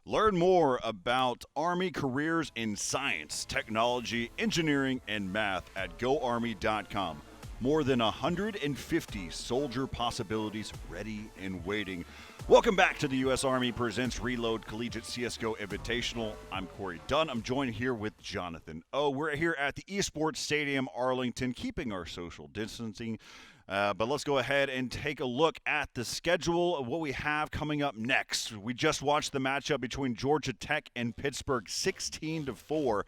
Learn more about Army careers in science, technology, engineering, and math at goarmy.com. More than 150 soldier possibilities ready and waiting. Welcome back to the U.S. Army Presents Reload Collegiate CSGO Invitational. I'm Corey Dunn. I'm joined here with Jonathan. We're here at the Esports Stadium, Arlington, keeping our social distancing. But let's go ahead and take a look at the schedule of what we have coming up next. We just watched the matchup between Georgia Tech and Pittsburgh, 16-4.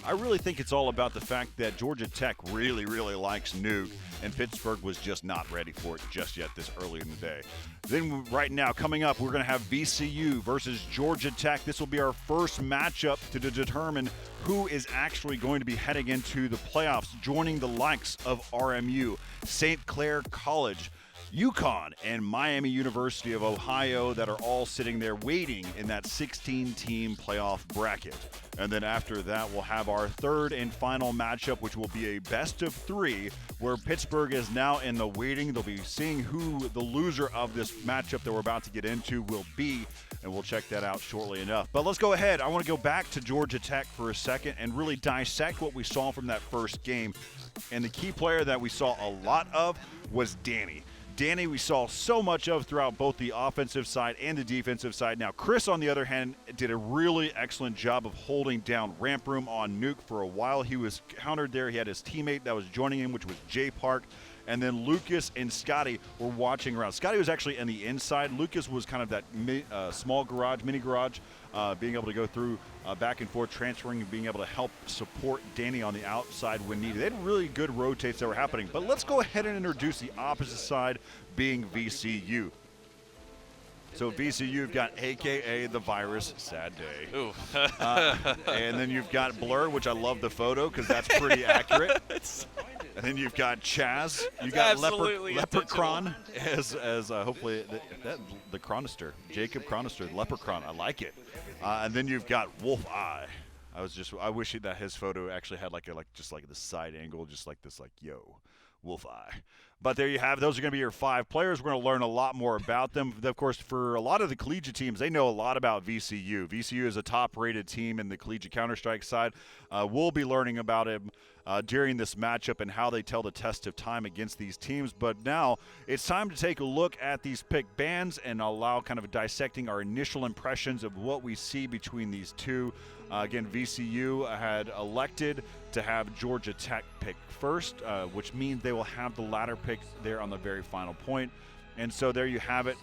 I really think it's all about the fact that Georgia Tech really likes Nuke, and Pittsburgh was just not ready for it just yet this early in the day. Then right now, coming up, we're going to have VCU versus Georgia Tech. This will be our first matchup to determine who is actually going to be heading into the playoffs, joining the likes of RMU, St. Clair College, UConn, and Miami University of Ohio that are all sitting there waiting in that 16-team playoff bracket. And then after that, we'll have our third and final matchup, which will be a best of three, where Pittsburgh is now in the waiting. They'll be seeing who the loser of this matchup that we're about to get into will be, and we'll check that out shortly enough. But let's go ahead. I want to go back to Georgia Tech for a second and really dissect what we saw from that first game. And the key player that we saw a lot of was Danny. Danny we saw so much of throughout both the offensive side and the defensive side. Now, Chris, on the other hand, did a really excellent job of holding down ramp room on Nuke for a while. He was countered there. He had his teammate that was joining him, which was Jay Park. And then Lucas and Scotty were watching around. Scotty was actually on the inside. Lucas was kind of that small garage, mini garage, being able to go through back and forth, transferring and being able to help support Danny on the outside when needed. They had really good rotates that were happening. But let's go ahead and introduce the opposite side, being VCU. So VCU, you've got AKA the virus, sad day. Ooh. And then you've got Blur, which I love the photo because that's pretty accurate. And then you've got Chaz. You got Leprechaun as hopefully the Chronister, Jacob Chronister, Leprechaun. I like it. And then you've got Wolf Eye. I wish that his photo actually had just the side angle, just like this, yo, Wolf Eye. But there you have it. Those are going to be your five players. We're going to learn a lot more about them. Of course, for a lot of the collegiate teams, they know a lot about VCU. VCU is a top-rated team in the collegiate Counter-Strike side. We'll be learning about him during this matchup and how they tell the test of time against these teams. But now it's time to take a look at these pick bands and allow kind of dissecting our initial impressions of what we see between these two. Again, VCU had elected to have Georgia Tech pick first, which means they will have the latter pick there on the very final point. And so there you have it.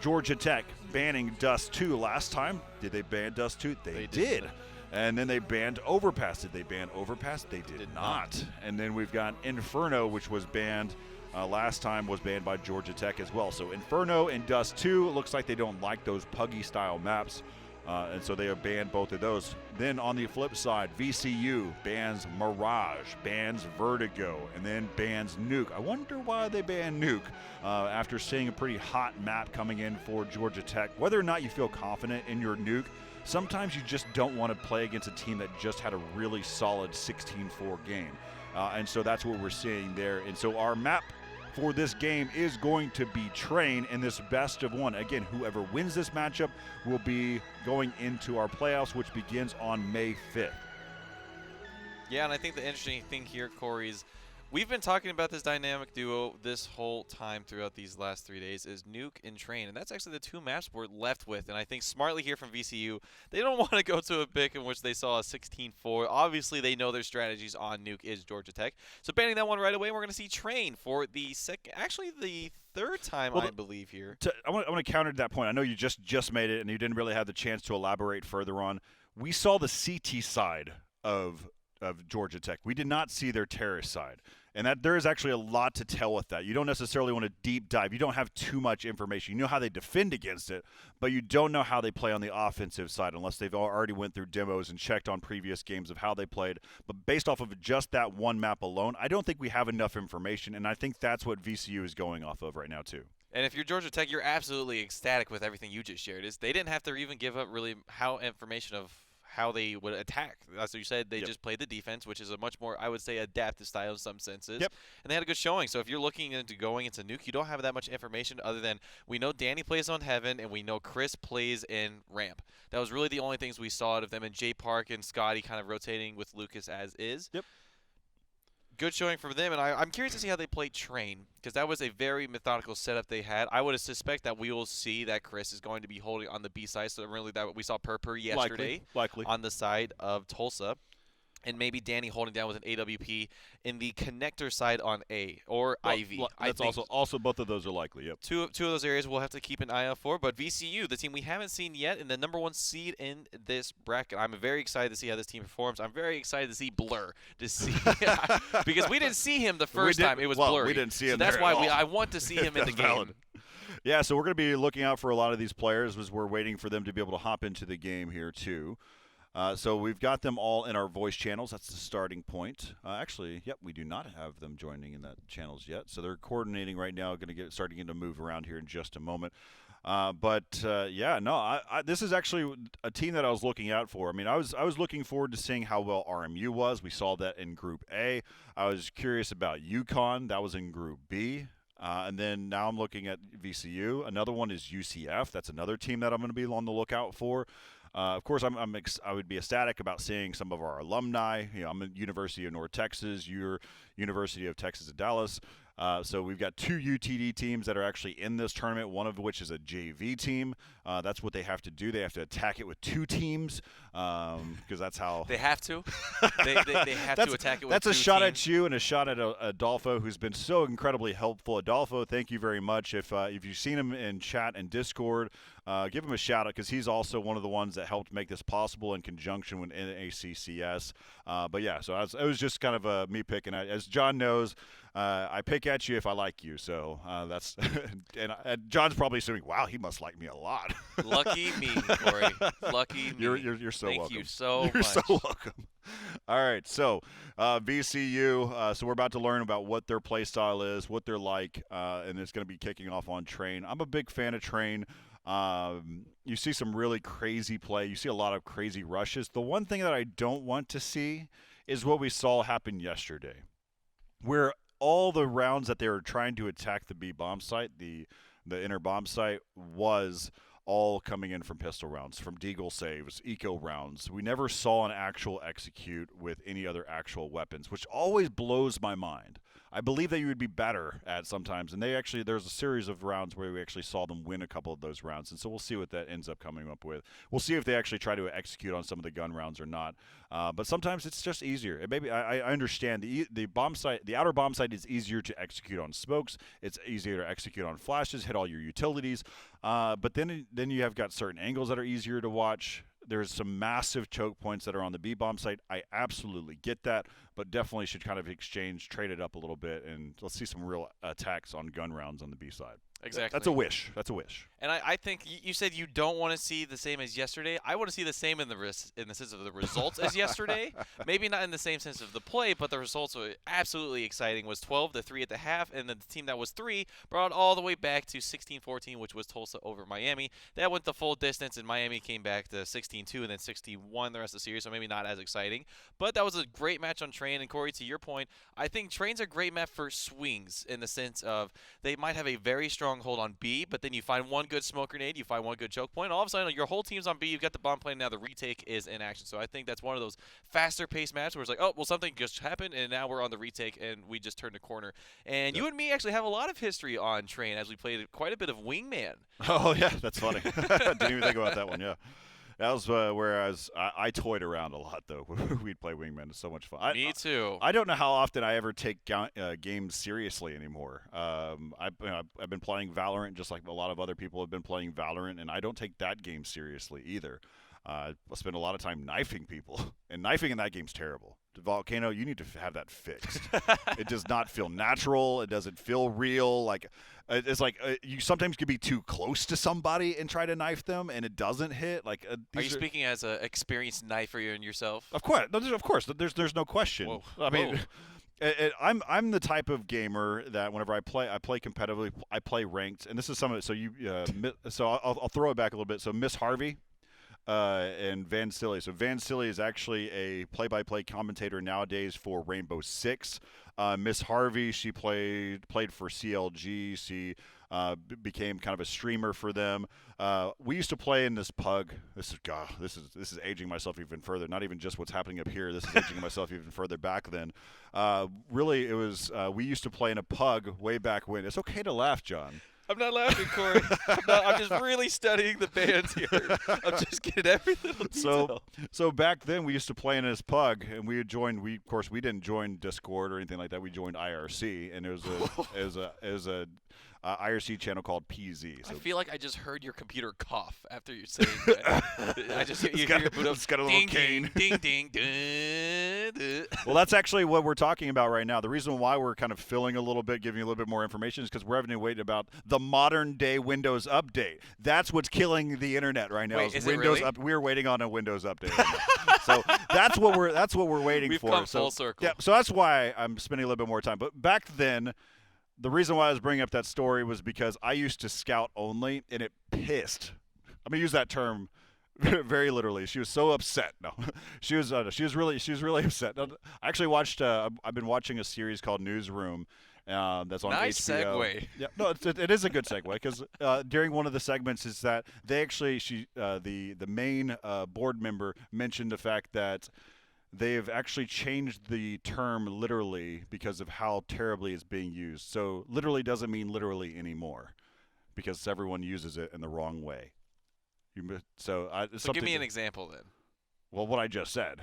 Georgia Tech banning Dust 2 last time. Did they ban Dust 2? They did. And then they banned Overpass. Did they ban Overpass? They did not. And then we've got Inferno, which was banned last time, was banned by Georgia Tech as well. So Inferno and Dust 2, it looks like they don't like those Puggy-style maps. And so they have banned both of those. Then on the flip side, VCU bans Mirage, bans Vertigo, and then bans Nuke. I wonder why they banned Nuke after seeing a pretty hot map coming in for Georgia Tech. Whether or not you feel confident in your Nuke, sometimes you just don't want to play against a team that just had a really solid 16-4 game. And so that's what we're seeing there. And so our map for this game is going to be Train in this best of one. Again, whoever wins this matchup will be going into our playoffs, which begins on May 5th. Yeah, and I think the interesting thing here, Corey, is we've been talking about this dynamic duo this whole time throughout these last 3 days is Nuke and Train, and that's actually the two maps we're left with. And I think smartly here from VCU, they don't want to go to a pick in which they saw a 16-4. Obviously, they know their strategies on Nuke is Georgia Tech. So banning that one right away, we're going to see Train for the third time, I believe, here. I want to counter that point. I know you just made it, and you didn't really have the chance to elaborate further on. We saw the CT side of Georgia Tech. We did not see their terrorist side. And that there is actually a lot to tell with that. You don't necessarily want to deep dive. You don't have too much information. You know how they defend against it, but you don't know how they play on the offensive side unless they've already went through demos and checked on previous games of how they played. But based off of just that one map alone, I don't think we have enough information, and I think that's what VCU is going off of right now too. And if you're Georgia Tech, you're absolutely ecstatic with everything you just shared. They didn't have to even give up really information of how they would attack. As you said, they just played the defense, which is a much more, I would say, adaptive style in some senses. Yep. And they had a good showing. So if you're looking into going into Nuke, you don't have that much information other than we know Danny plays on Heaven and we know Chris plays in Ramp. That was really the only things we saw out of them, and Jay Park and Scotty kind of rotating with Lucas as is. Yep. Good showing from them, and I'm curious to see how they play Train, because that was a very methodical setup they had. I would suspect that we will see that Chris is going to be holding on the B side, so really that we saw Purpur yesterday likely on the side of Tulsa. And maybe Danny holding down with an AWP in the connector side on A or IV. That's also both of those are likely. Yep. Two of those areas we'll have to keep an eye out for. But VCU, the team we haven't seen yet, and the #1 seed in this bracket. I'm very excited to see how this team performs. I'm very excited to see Blur because we didn't see him the first time. It was blurry. We didn't see him. So that's there why at all. I want to see him in the game. Valid. Yeah, so we're going to be looking out for a lot of these players as we're waiting for them to be able to hop into the game here too. So we've got them all in our voice channels. That's the starting point. Actually, yep, we do not have them joining in that channels yet. So they're coordinating right now. Going to starting to move around here in just a moment. This is actually a team that I was looking out for. I mean, I was looking forward to seeing how well RMU was. We saw that in Group A. I was curious about UConn. That was in Group B. And then now I'm looking at VCU. Another one is UCF. That's another team that I'm going to be on the lookout for. Of course, I would be ecstatic about seeing some of our alumni. You know, I'm at University of North Texas. You're University of Texas at Dallas. So we've got 2 UTD teams that are actually in this tournament, one of which is a JV team. That's what they have to do. They have to attack it with 2 teams because that's how they have to. They have to attack it with 2 teams. That's a shot at you and a shot at Adolfo, who's been so incredibly helpful. Adolfo, thank you very much. If you've seen him in chat and Discord, give him a shout out because he's also one of the ones that helped make this possible in conjunction with NACCS. But yeah, so it was just kind of me picking. As John knows, I pick at you if I like you. So that's and John's probably assuming, wow, he must like me a lot. Lucky me, Corey. Lucky me. You're so welcome. Thank you so much. You're so welcome. All right, so VCU. So we're about to learn about what their play style is, what they're like, and it's going to be kicking off on Train. I'm a big fan of Train. You see some really crazy play. You see a lot of crazy rushes. The one thing that I don't want to see is what we saw happen yesterday, where all the rounds that they were trying to attack the B bomb site, the inner bomb site, was all coming in from pistol rounds, from deagle saves, eco rounds. We never saw an actual execute with any other actual weapons, which always blows my mind. I believe that you would be better at sometimes, and there's a series of rounds where we actually saw them win a couple of those rounds, and so we'll see what that ends up coming up with. We'll see if they actually try to execute on some of the gun rounds or not. But sometimes it's just easier. Maybe I understand the bomb site, the outer bomb site is easier to execute on smokes. It's easier to execute on flashes, hit all your utilities. But then you have got certain angles that are easier to watch. There's some massive choke points that are on the B bomb site. I absolutely get that, but definitely should kind of trade it up a little bit, and let's see some real attacks on gun rounds on the B side. Exactly. That's a wish. That's a wish. And I think you said you don't want to see the same as yesterday. I want to see the same in the sense of the results as yesterday. Maybe not in the same sense of the play, but the results were absolutely exciting. Was 12-3 at the half, and then the team that was 3 brought it all the way back to 16-14, which was Tulsa over Miami. That went the full distance, and Miami came back to 16-2 and then 16-1 the rest of the series, so maybe not as exciting. But that was a great match on Train, and Corey, to your point, I think Train's a great map for swings in the sense of they might have a very strong hold on B, but then you find one good smoke grenade, you find one good choke point, all of a sudden your whole team's on B, you've got the bomb plane, now the retake is in action. So I think that's one of those faster paced matches where it's like, oh, well, something just happened, and now we're on the retake, and we just turned a corner. And you and me actually have a lot of history on Train as we played quite a bit of Wingman. Oh, yeah, that's funny. Didn't even think about that one, yeah. That was where I toyed around a lot, though. We'd play Wingman. It's so much fun. Me too. I don't know how often I ever take games seriously anymore. I've been playing Valorant just like a lot of other people have been playing Valorant, and I don't take that game seriously either. I spend a lot of time knifing people, and knifing in that game's terrible. Volcano, you need to have that fixed. It does not feel natural. It doesn't feel real. Like it's like you sometimes could be too close to somebody and try to knife them, and it doesn't hit. Like are you speaking as an experienced knifer in yourself? Of course. There's no question. Whoa. I mean. I'm the type of gamer that whenever I play competitively. I play ranked, and this is some of it. So I'll throw it back a little bit. So Miss Harvey, and Van Silly. So Van Silly is actually a play-by-play commentator nowadays for Rainbow Six. Miss Harvey, she played for CLG. She became kind of a streamer for them. We used to play in this pug. This is aging myself even further. Not even just what's happening up here. This is aging myself even further back then. Really, it was we used to play in a pug way back when. It's okay to laugh, John. I'm not laughing, Corey. I'm just really studying the bands here. I'm just getting every little detail. So back then we used to play in this pug, and we had joined. We didn't join Discord or anything like that. We joined IRC, and it was a IRC channel called PZ. So I feel like I just heard your computer cough after you saying that. I just hear your boot up. It's got a little cane. Ding, ding, ding. Well, that's actually what we're talking about right now. The reason why we're kind of filling a little bit, giving you a little bit more information, is because we're having to wait about the modern-day Windows update. That's what's killing the internet right now. Wait, is Windows it really? We're waiting on a Windows update. Right so that's what we're waiting We've for. come full circle. Yeah, so that's why I'm spending a little bit more time. But back then, the reason why I was bringing up that story was because I used to scout only, and it pissed. I'm gonna use that term very literally. She was so upset. No, she was really upset. I actually watched. I've been watching a series called Newsroom. That's on nice HBO. segue. Yeah, no, it is a good segue because during one of the segments is that they actually the main board member mentioned the fact that they've actually changed the term literally because of how terribly it's being used. So literally doesn't mean literally anymore because everyone uses it in the wrong way. So give me an example then. Well, what I just said.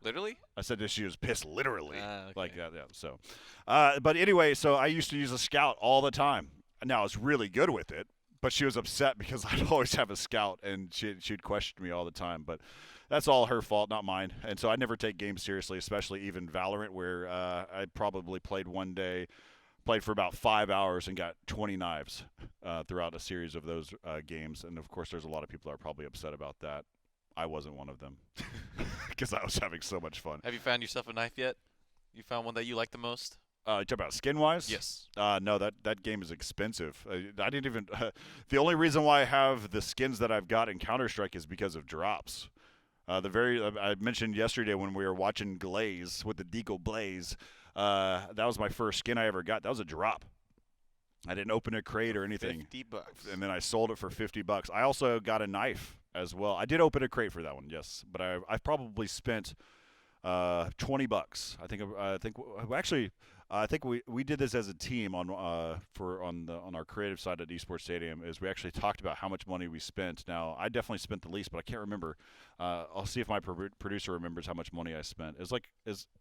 Literally? I said that she was pissed literally. Okay. Like that, yeah. So, but anyway, so I used to use a scout all the time. Now I was really good with it, but she was upset because I'd always have a scout and she'd question me all the time. But that's all her fault, not mine. And so I never take games seriously, especially even Valorant, where I probably played for about 5 hours and got 20 knives throughout a series of those games. And, of course, there's a lot of people that are probably upset about that. I wasn't one of them because I was having so much fun. Have you found yourself a knife yet? You found one that you like the most? You talk about skin-wise? Yes. No, that game is expensive. I didn't even the only reason why I have the skins that I've got in Counter-Strike is because of drops. I mentioned yesterday when we were watching Glaze with the Deagle Blaze, that was my first skin I ever got. That was a drop. I didn't open a crate or anything. $50. And then I sold it for $50. I also got a knife as well. I did open a crate for that one, yes, but I've probably spent $20. I think we did this as a team on our creative side at Esports Stadium. Is we actually talked about how much money we spent. Now I definitely spent the least, but I can't remember. I'll see if my producer remembers how much money I spent.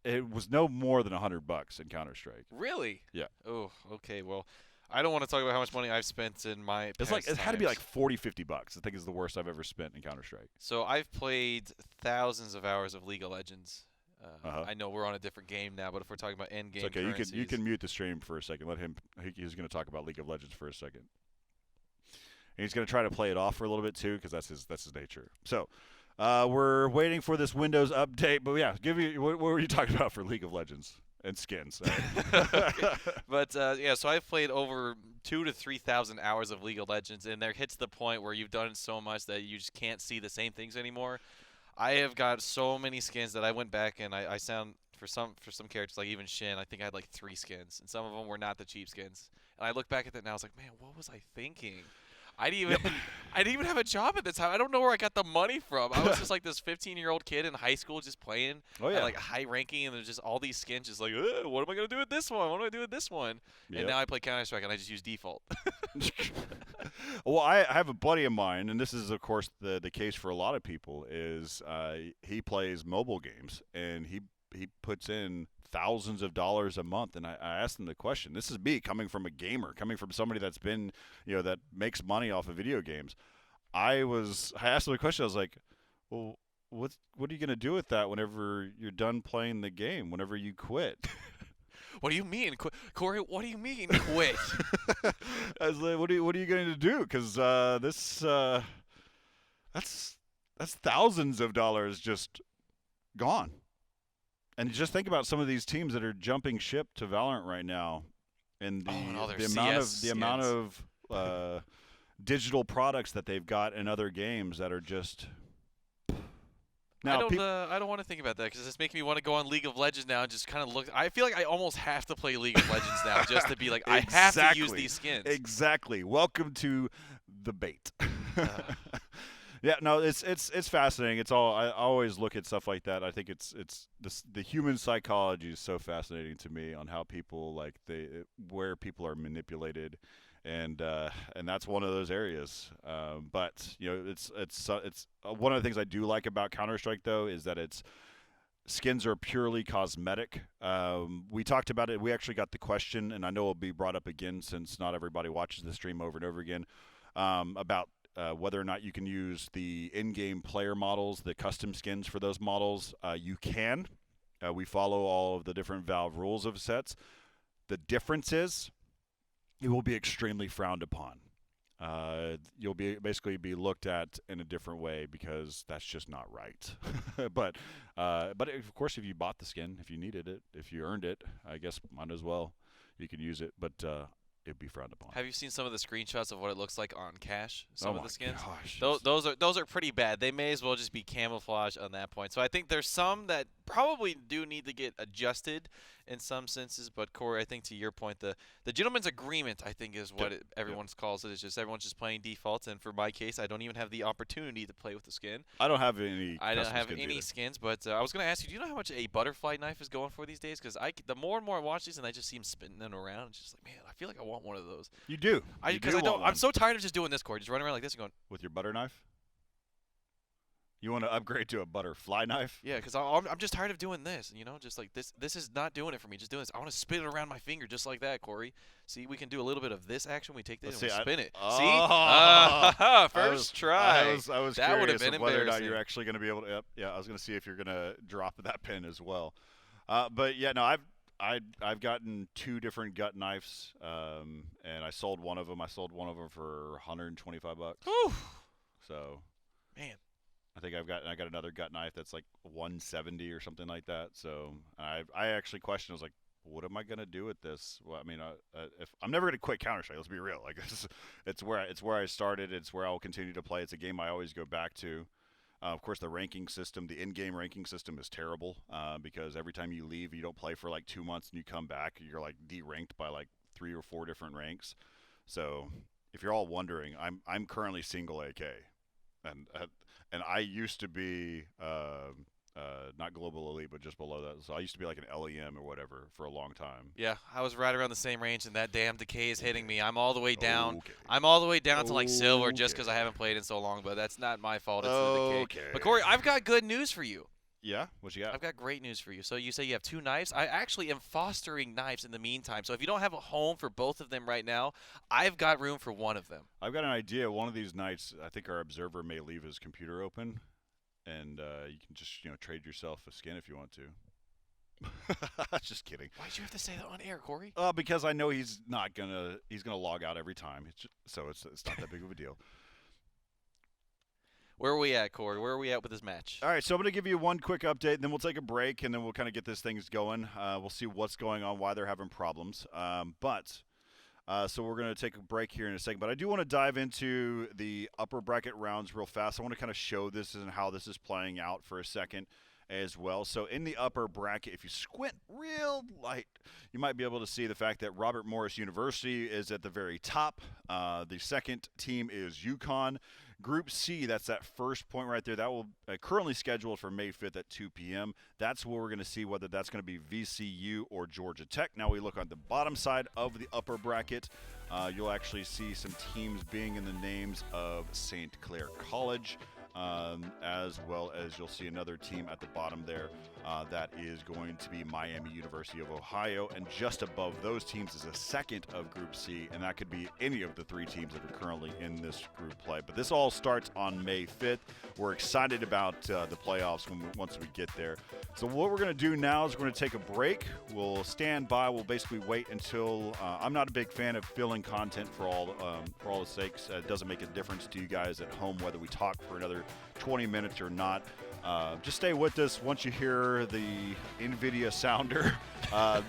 It was no more than $100 in Counter-Strike. Really? Yeah. Oh, okay. Well, I don't want to talk about how much money I've spent in my It had to be like $40-50. I think is the worst I've ever spent in Counter-Strike. So I've played thousands of hours of League of Legends. I know we're on a different game now, but if we're talking about end game, It's okay. currencies, You can mute the stream for a second. Let him. He's going to talk about League of Legends for a second. And he's going to try to play it off for a little bit too, because that's his nature. So we're waiting for this Windows update. But yeah, what were you talking about for League of Legends and skins? Okay. But yeah, so I've played over 2,000 to 3,000 hours of League of Legends, and there hits the point where you've done so much that you just can't see the same things anymore. I have got so many skins that I went back and I sound for some characters like even Shin. I think I had like 3 skins, and some of them were not the cheap skins. And I look back at that now, I was like, man, what was I thinking? I didn't even have a job at the time. I don't know where I got the money from. I was just like this 15-year-old kid in high school just playing at like high ranking, and there's just all these skins just like, what am I going to do with this one? What do I do with this one? Yep. And now I play Counter-Strike, and I just use default. Well, I have a buddy of mine, and this is, of course, the case for a lot of people, is he plays mobile games, and he puts in thousands of dollars a month. And I asked him the question. This is me coming from a gamer, coming from somebody that's been, that makes money off of video games. I asked him the question. I was like, well, what are you going to do with that whenever you're done playing the game, whenever you quit? What do you mean, Corey? What do you mean, quit? I was like, what are you going to do? Because that's thousands of dollars just gone. And just think about some of these teams that are jumping ship to Valorant right now, and the amount of digital products that they've got in other games that are just I don't want to think about that because it's making me want to go on League of Legends now and just kind of look. I feel like I almost have to play League of Legends now just to be like, I have to use these skins. Exactly. Welcome to the bait. Yeah, no, it's fascinating. It's all I always look at stuff like that. I think it's the human psychology is so fascinating to me on how people where people are manipulated, and that's one of those areas. But it's one of the things I do like about Counter-Strike though is that its skins are purely cosmetic. We talked about it. We actually got the question, and I know it'll be brought up again since not everybody watches the stream over and over again, about whether or not you can use the in-game player models, the custom skins for those models. You can. We follow all of the different Valve rules of sets. The difference is it will be extremely frowned upon. You'll basically be looked at in a different way because that's just not right. but of course, if you bought the skin, if you needed it, if you earned it, I guess might as well. You can use it, but it'd be frowned upon. Have you seen some of the screenshots of what it looks like on cache? Of the skins. Gosh, those are pretty bad. They may as well just be camouflage on that point. So I think there's some that probably do need to get adjusted in some senses. But Corey, I think to your point, the gentleman's agreement, I think, is what everyone calls it. It's just everyone's just playing defaults. And for my case, I don't even have the opportunity to play with the skin. I don't have any. I don't have any either. skins. But I was going to ask you, do you know how much a butterfly knife is going for these days? Because the more and more I watch these, and I just see them spinning them around, it's just like, man, I feel like I want one of those. You do. I'm so tired of just doing this, Corey. Just running around like this and going. With your butter knife? You want to upgrade to a butterfly knife? Yeah, because I'm just tired of doing this. Just like this. This is not doing it for me. Just doing this. I want to spin it around my finger just like that, Corey. See, we can do a little bit of this action. We take this and we spin it. See? First try. I was that would have curious been of whether or not embarrassing. you're actually going to be able to. Yeah, I was going to see if you're going to drop that pin as well. But yeah, no, I've gotten 2 different gut knives, and I sold one of them. I sold one of them for $125. Whew. So, man, I think I got another gut knife that's like $170 or something like that. So I actually questioned. I was like, what am I gonna do with this? Well, I mean, if I'm never gonna quit Counter-Strike. Let's be real. Like it's where I started. It's where I'll continue to play. It's a game I always go back to. Of course, the ranking system, the in-game ranking system is terrible because every time you leave, you don't play for like 2 months, and you come back, you're like deranked by like 3 or 4 different ranks. So if you're all wondering, I'm currently single AK, and I used to be not global elite, but just below that. So I used to be like an LEM or whatever for a long time. Yeah, I was right around the same range, and that damn decay is hitting me. I'm all the way down. Okay. I'm all the way down to like silver just because I haven't played in so long, but that's not my fault. It's the decay. But Corey, I've got good news for you. Yeah? What you got? I've got great news for you. So you say you have 2 knives. I actually am fostering knives in the meantime. So if you don't have a home for both of them right now, I've got room for one of them. I've got an idea. One of these nights, I think our observer may leave his computer open, and you can just trade yourself a skin if you want to. Just kidding. Why'd you have to say that on air, Corey? Because I know he's gonna log out every time. So it's not that big of a deal. Where are we at, Corey? Where are we at with this match? All right, so I'm going to give you one quick update, then we'll take a break, and then we'll kind of get this thing going. We'll see what's going on, why they're having problems. So we're going to take a break here in a second. But I do want to dive into the upper bracket rounds real fast. I want to kind of show this and how this is playing out for a second as well. So in the upper bracket, if you squint real light, you might be able to see the fact that Robert Morris University is at the very top. The second team is UConn. Group C, that's that first point right there. That will currently scheduled for May 5th at 2 p.m. That's where we're going to see whether that's going to be VCU or Georgia Tech. Now we look on the bottom side of the upper bracket. You'll actually see some teams being in the names of St. Clair College, as well as you'll see another team at the bottom there that is going to be Miami University of Ohio. And just above those teams is a second of Group C, and that could be any of the 3 teams that are currently in this group play. But this all starts on May 5th. We're excited about the playoffs once we get there. So what we're going to do now is we're going to take a break. We'll stand by. We'll basically wait until I'm not a big fan of filling content for all the sakes. It doesn't make a difference to you guys at home whether we talk for another 20 minutes or not. Just stay with us. Once you hear the NVIDIA sounder,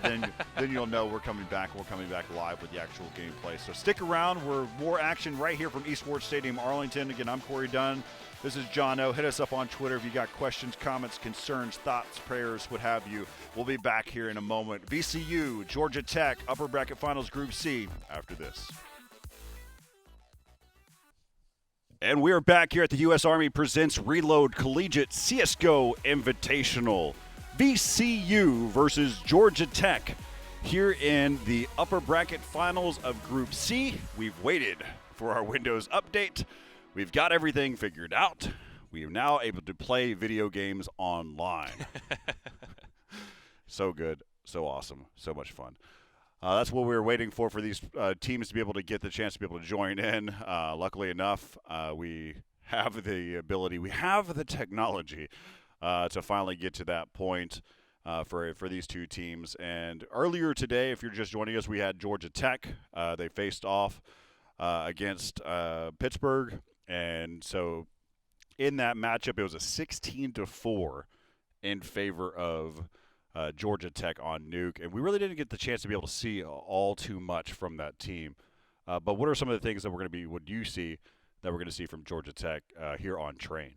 then you'll know we're coming back. We're coming back live with the actual gameplay. So stick around. We're more action right here from Esports Stadium, Arlington. Again, I'm Corey Dunn. This is John O. Hit us up on Twitter if you got questions, comments, concerns, thoughts, prayers, what have you. We'll be back here in a moment. VCU, Georgia Tech, Upper Bracket Finals Group C after this. And we are back here at the U.S. Army Presents Reload Collegiate CSGO Invitational. VCU versus Georgia Tech here in the upper bracket finals of Group C. We've waited for our Windows update. We've got everything figured out. We are now able to play video games online. So good, so awesome, so much fun. That's what we were waiting for these teams to be able to get the chance to be able to join in. Luckily enough, we have the ability, we have the technology to finally get to that point for these two teams. And earlier today, if you're just joining us, we had Georgia Tech. They faced off against Pittsburgh. And so in that matchup, it was a 16-4 in favor of Georgia Tech on Nuke, and we really didn't get the chance to be able to see all too much from that team. But what are some of the things that we're going to be, what do you see that we're going to see from Georgia Tech here on Train?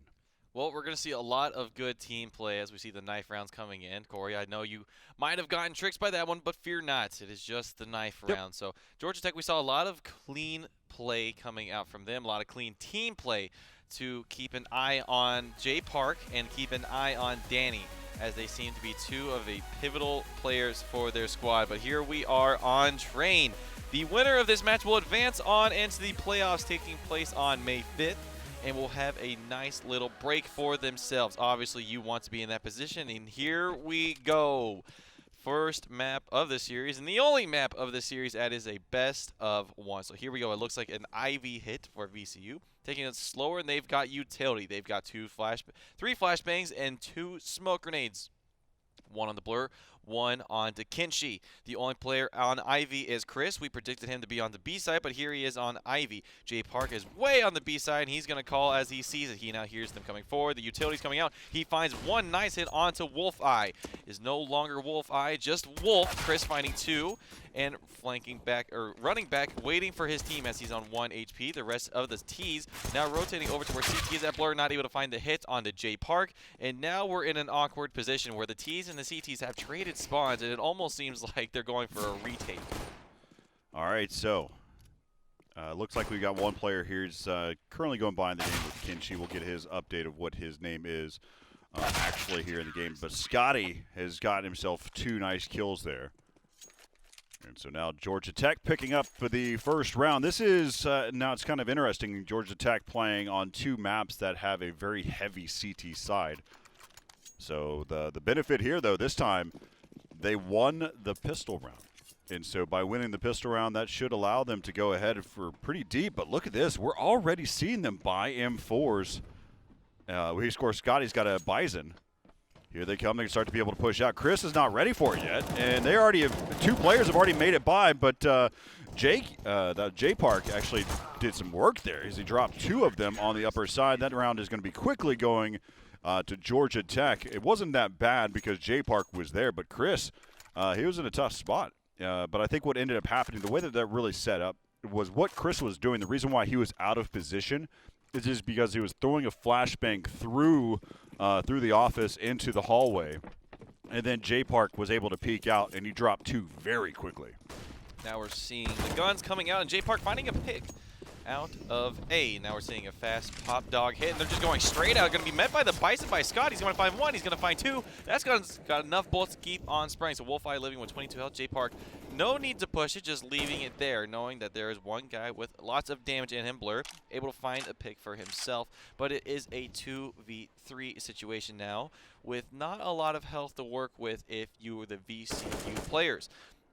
Well, we're going to see a lot of good team play as we see the knife rounds coming in. Corey, I know you might have gotten tricked by that one, but fear not. It is just the knife round. So Georgia Tech, we saw a lot of clean play coming out from them, a lot of clean team play to keep an eye on Jay Park and keep an eye on Danny, as they seem to be two of the pivotal players for their squad. But here we are on Train. The winner of this match will advance on into the playoffs taking place on May 5th and will have a nice little break for themselves. Obviously, you want to be in that position, and here we go. First map of the series, and the only map of the series that is a best of one. So here we go. It looks like an Ivy hit for VCU. Taking it slower, and they've got utility. They've got three flashbangs and 2 smoke grenades. One on the Blur, one on Kinshi. The only player on Ivy is Chris. We predicted him to be on the B side, but here he is on Ivy. Jay Park is way on the B side, and he's going to call as he sees it. He now hears them coming forward. The utility's coming out. He finds one nice hit onto Wolf Eye. Is no longer Wolf Eye, just Wolf. Chris finding 2 and flanking back, or running back, waiting for his team as he's on 1 HP. The rest of the T's now rotating over to where CT is at Blur, not able to find the hit onto Jay Park. And now we're in an awkward position where the T's and the CTs have traded spawns, and it almost seems like they're going for a retake. All right, so looks like we got one player here who's currently going by in the game with Kinshi. We'll get his update of what his name is actually here in the game. But Scotty has gotten himself 2 nice kills there. And so now Georgia Tech picking up for the first round. This is, now it's kind of interesting, Georgia Tech playing on 2 maps that have a very heavy CT side. So the benefit here, though, this time, they won the pistol round. And so by winning the pistol round, that should allow them to go ahead for pretty deep. But look at this. We're already seeing them buy M4s. We score. Scotty's got a Bison. Here they come. They start to be able to push out. Chris is not ready for it yet. And they already have, 2 players have already made it by. But Jay Park actually did some work there as he dropped 2 of them on the upper side. That round is going to be quickly going to Georgia Tech. It wasn't that bad because Jay Park was there. But Chris, he was in a tough spot. But I think what ended up happening, the way that really set up, was what Chris was doing. The reason why he was out of position is just because he was throwing a flashbang through the office into the hallway. And then Jay Park was able to peek out, and he dropped 2 very quickly. Now we're seeing the guns coming out, and Jay Park finding a pick out of A. Now we're seeing a fast pop dog hit, and they're just going straight out. Going to be met by the Bison by Scott. He's going to find 1. He's going to find 2. That's got enough bullets to keep on spraying. So Wolf Eye living with 22 health. Jay Park, no need to push it, just leaving it there, knowing that there is one guy with lots of damage in him, Blur, able to find a pick for himself. But it is a 2v3 situation now, with not a lot of health to work with if you were the VCU players.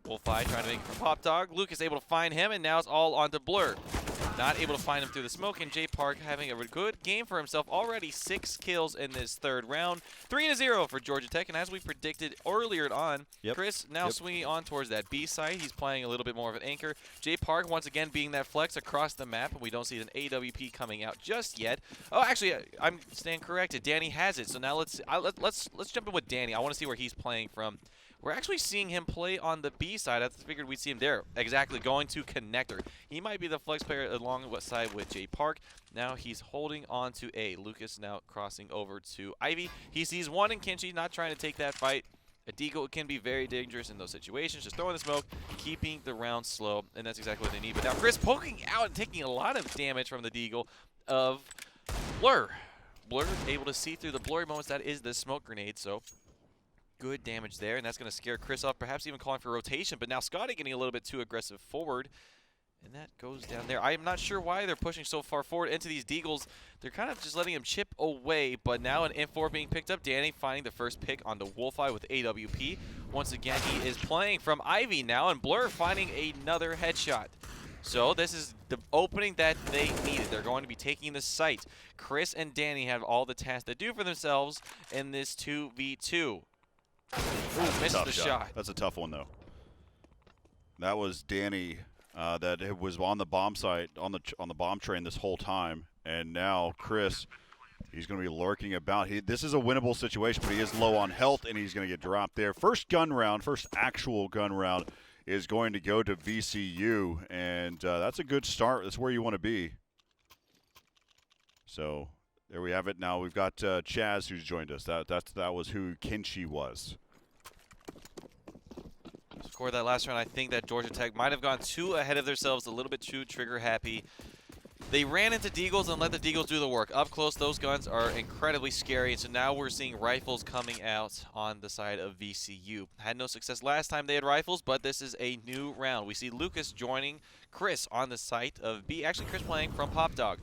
Wolf Eye trying to make it for Pop Dog. Luke is able to find him, and now it's all onto Blur. Not able to find him through the smoke, and Jay Park having a good game for himself. Already 6 kills in this 3rd round. 3-0 for Georgia Tech, and as we predicted earlier on, Chris now swinging on towards that B side. He's playing a little bit more of an anchor. Jay Park once again being that flex across the map, and we don't see an AWP coming out just yet. Oh, actually, I'm staying corrected. Danny has it, so now let's jump in with Danny. I want to see where he's playing from. We're actually seeing him play on the B side. I figured we'd see him there. Exactly, going to connector. He might be the flex player alongside with J Park. Now he's holding on to A. Lucas now crossing over to Ivy. He sees one in Kinchi, not trying to take that fight. A deagle can be very dangerous in those situations. Just throwing the smoke, keeping the round slow, and that's exactly what they need. But now Chris poking out and taking a lot of damage from the deagle of Blur. Blur able to see through the blurry moments. That is the smoke grenade, so good damage there, and that's going to scare Chris off, perhaps even calling for rotation. But now Scotty getting a little bit too aggressive forward, and that goes down there. I am not sure why they're pushing so far forward into these deagles. They're kind of just letting him chip away, but now an M4 being picked up. Danny finding the first pick on the Wolfeye with AWP. Once again, he is playing from Ivy now, and Blur finding another headshot. So this is the opening that they needed. They're going to be taking the site. Chris and Danny have all the tasks to do for themselves in this 2v2. Ooh, missed the shot. That's a tough one, though. That was Danny that was on the bomb site, on the bomb train this whole time, and now Chris, he's going to be lurking about. This is a winnable situation, but he is low on health, and he's going to get dropped there. First actual gun round is going to go to VCU, and that's a good start. That's where you want to be. So there we have it. Now we've got Chaz who's joined us. That was who Kinchi was. Scored that last round. I think that Georgia Tech might have gone too ahead of themselves, a little bit too trigger happy. They ran into deagles and let the deagles do the work. Up close, those guns are incredibly scary, and so now we're seeing rifles coming out on the side of VCU. Had no success last time they had rifles, but this is a new round. We see Lucas joining Chris on the site of B. Actually, Chris playing from Pop Dog.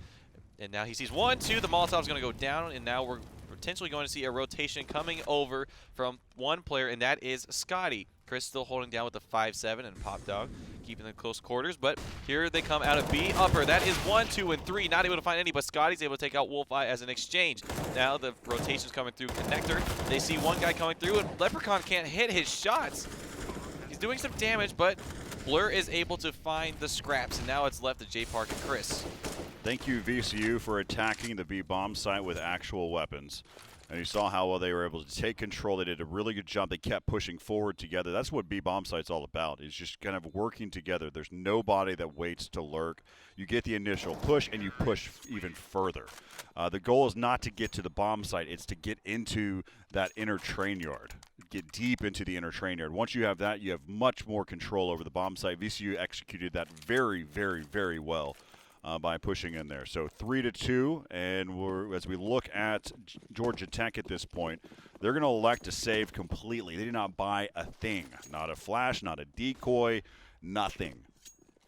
And now he sees 1, 2, the Molotov's going to go down, and now we're potentially going to see a rotation coming over from one player, and that is Scotty. Chris still holding down with the 5-7 and Pop Dog, keeping the close quarters, but here they come out of B. Upper, that is 1, 2, and 3. Not able to find any, but Scotty's able to take out Wolfeye as an exchange. Now the rotation's coming through connector. They see one guy coming through, and Leprechaun can't hit his shots. He's doing some damage, but Blur is able to find the scraps, and now it's left to J Park and Chris. Thank you, VCU, for attacking the B bomb site with actual weapons. And you saw how well they were able to take control. They did a really good job. They kept pushing forward together. That's what B bomb site's all about, is just kind of working together. There's nobody that waits to lurk. You get the initial push, and you push even further. The goal is not to get to the bomb site. It's to get into that inner train yard, get deep into the inner train yard. Once you have that, you have much more control over the bomb site. VCU executed that very, very, very well. By pushing in there. So 3-2, and as we look at Georgia Tech at this point, they're going to elect to save completely. They did not buy a thing, not a flash, not a decoy, nothing.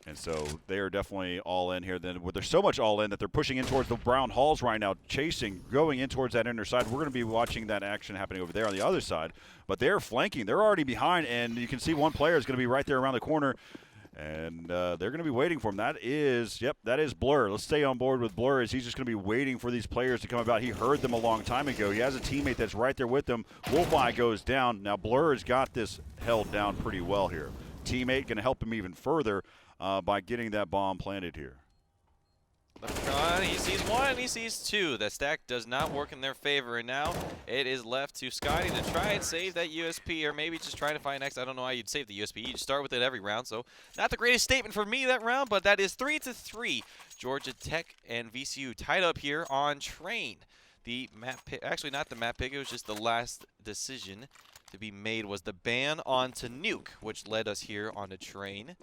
And so they are definitely all in here. Then they're so much all in that they're pushing in towards the brown halls right now, chasing, going in towards that inner side. We're going to be watching that action happening over there on the other side, but they're flanking. They're already behind, and you can see one player is going to be right there around the corner. And they're going to be waiting for him. That is Blur. Let's stay on board with Blur, as he's just going to be waiting for these players to come about. He heard them a long time ago. He has a teammate that's right there with him. Wolfeye goes down. Now Blur has got this held down pretty well here. Teammate going to help him even further by getting that bomb planted here. Leprechaun, he sees 1, he sees 2. The stack does not work in their favor, and now it is left to Scotty to try and save that USP, or maybe just try to find X. I don't know how you'd save the USP. You just start with it every round, so not the greatest statement for me that round, but that is 3-3. Georgia Tech and VCU tied up here on train. The map pick, actually not the map pick, it was just the last decision to be made was the ban onto Nuke, which led us here on the train.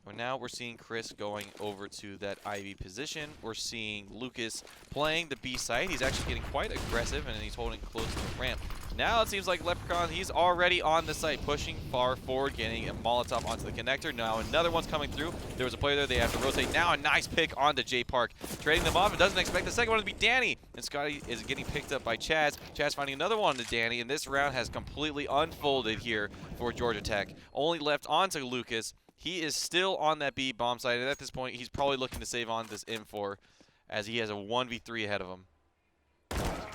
Well, now we're seeing Chris going over to that Ivy position. We're seeing Lucas playing the B side. He's actually getting quite aggressive, and he's holding close to the ramp. Now it seems like Leprechaun, he's already on the site, pushing far forward, getting a Molotov onto the connector. Now another one's coming through. There was a player there. They have to rotate. Now a nice pick onto J Park. Trading them off, and doesn't expect the second one to be Danny. And Scotty is getting picked up by Chaz. Chaz finding another one to Danny, and this round has completely unfolded here for Georgia Tech. Only left onto Lucas. He is still on that B bomb site, and at this point, he's probably looking to save on this M4 as he has a 1v3 ahead of him.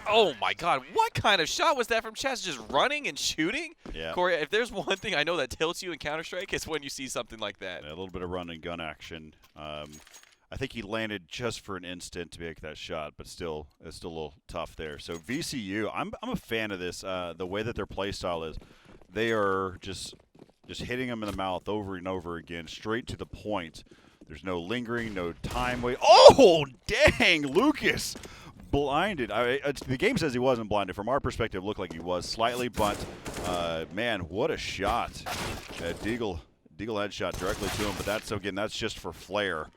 Oh my God, what kind of shot was that from Chaz? Just running and shooting? Yeah. Corey, if there's one thing I know that tilts you in Counter-Strike, it's when you see something like that. Yeah, a little bit of run and gun action. I think he landed just for an instant to make that shot, but still, it's still a little tough there. So VCU, I'm a fan of this, the way that their play style is. they are just hitting him in the mouth over and over again, straight to the point. There's no lingering, no time wait. Oh, dang, Lucas blinded. The game says he wasn't blinded. From our perspective, it looked like he was slightly, but man, what a shot. Deagle headshot directly to him, but that's just for flair.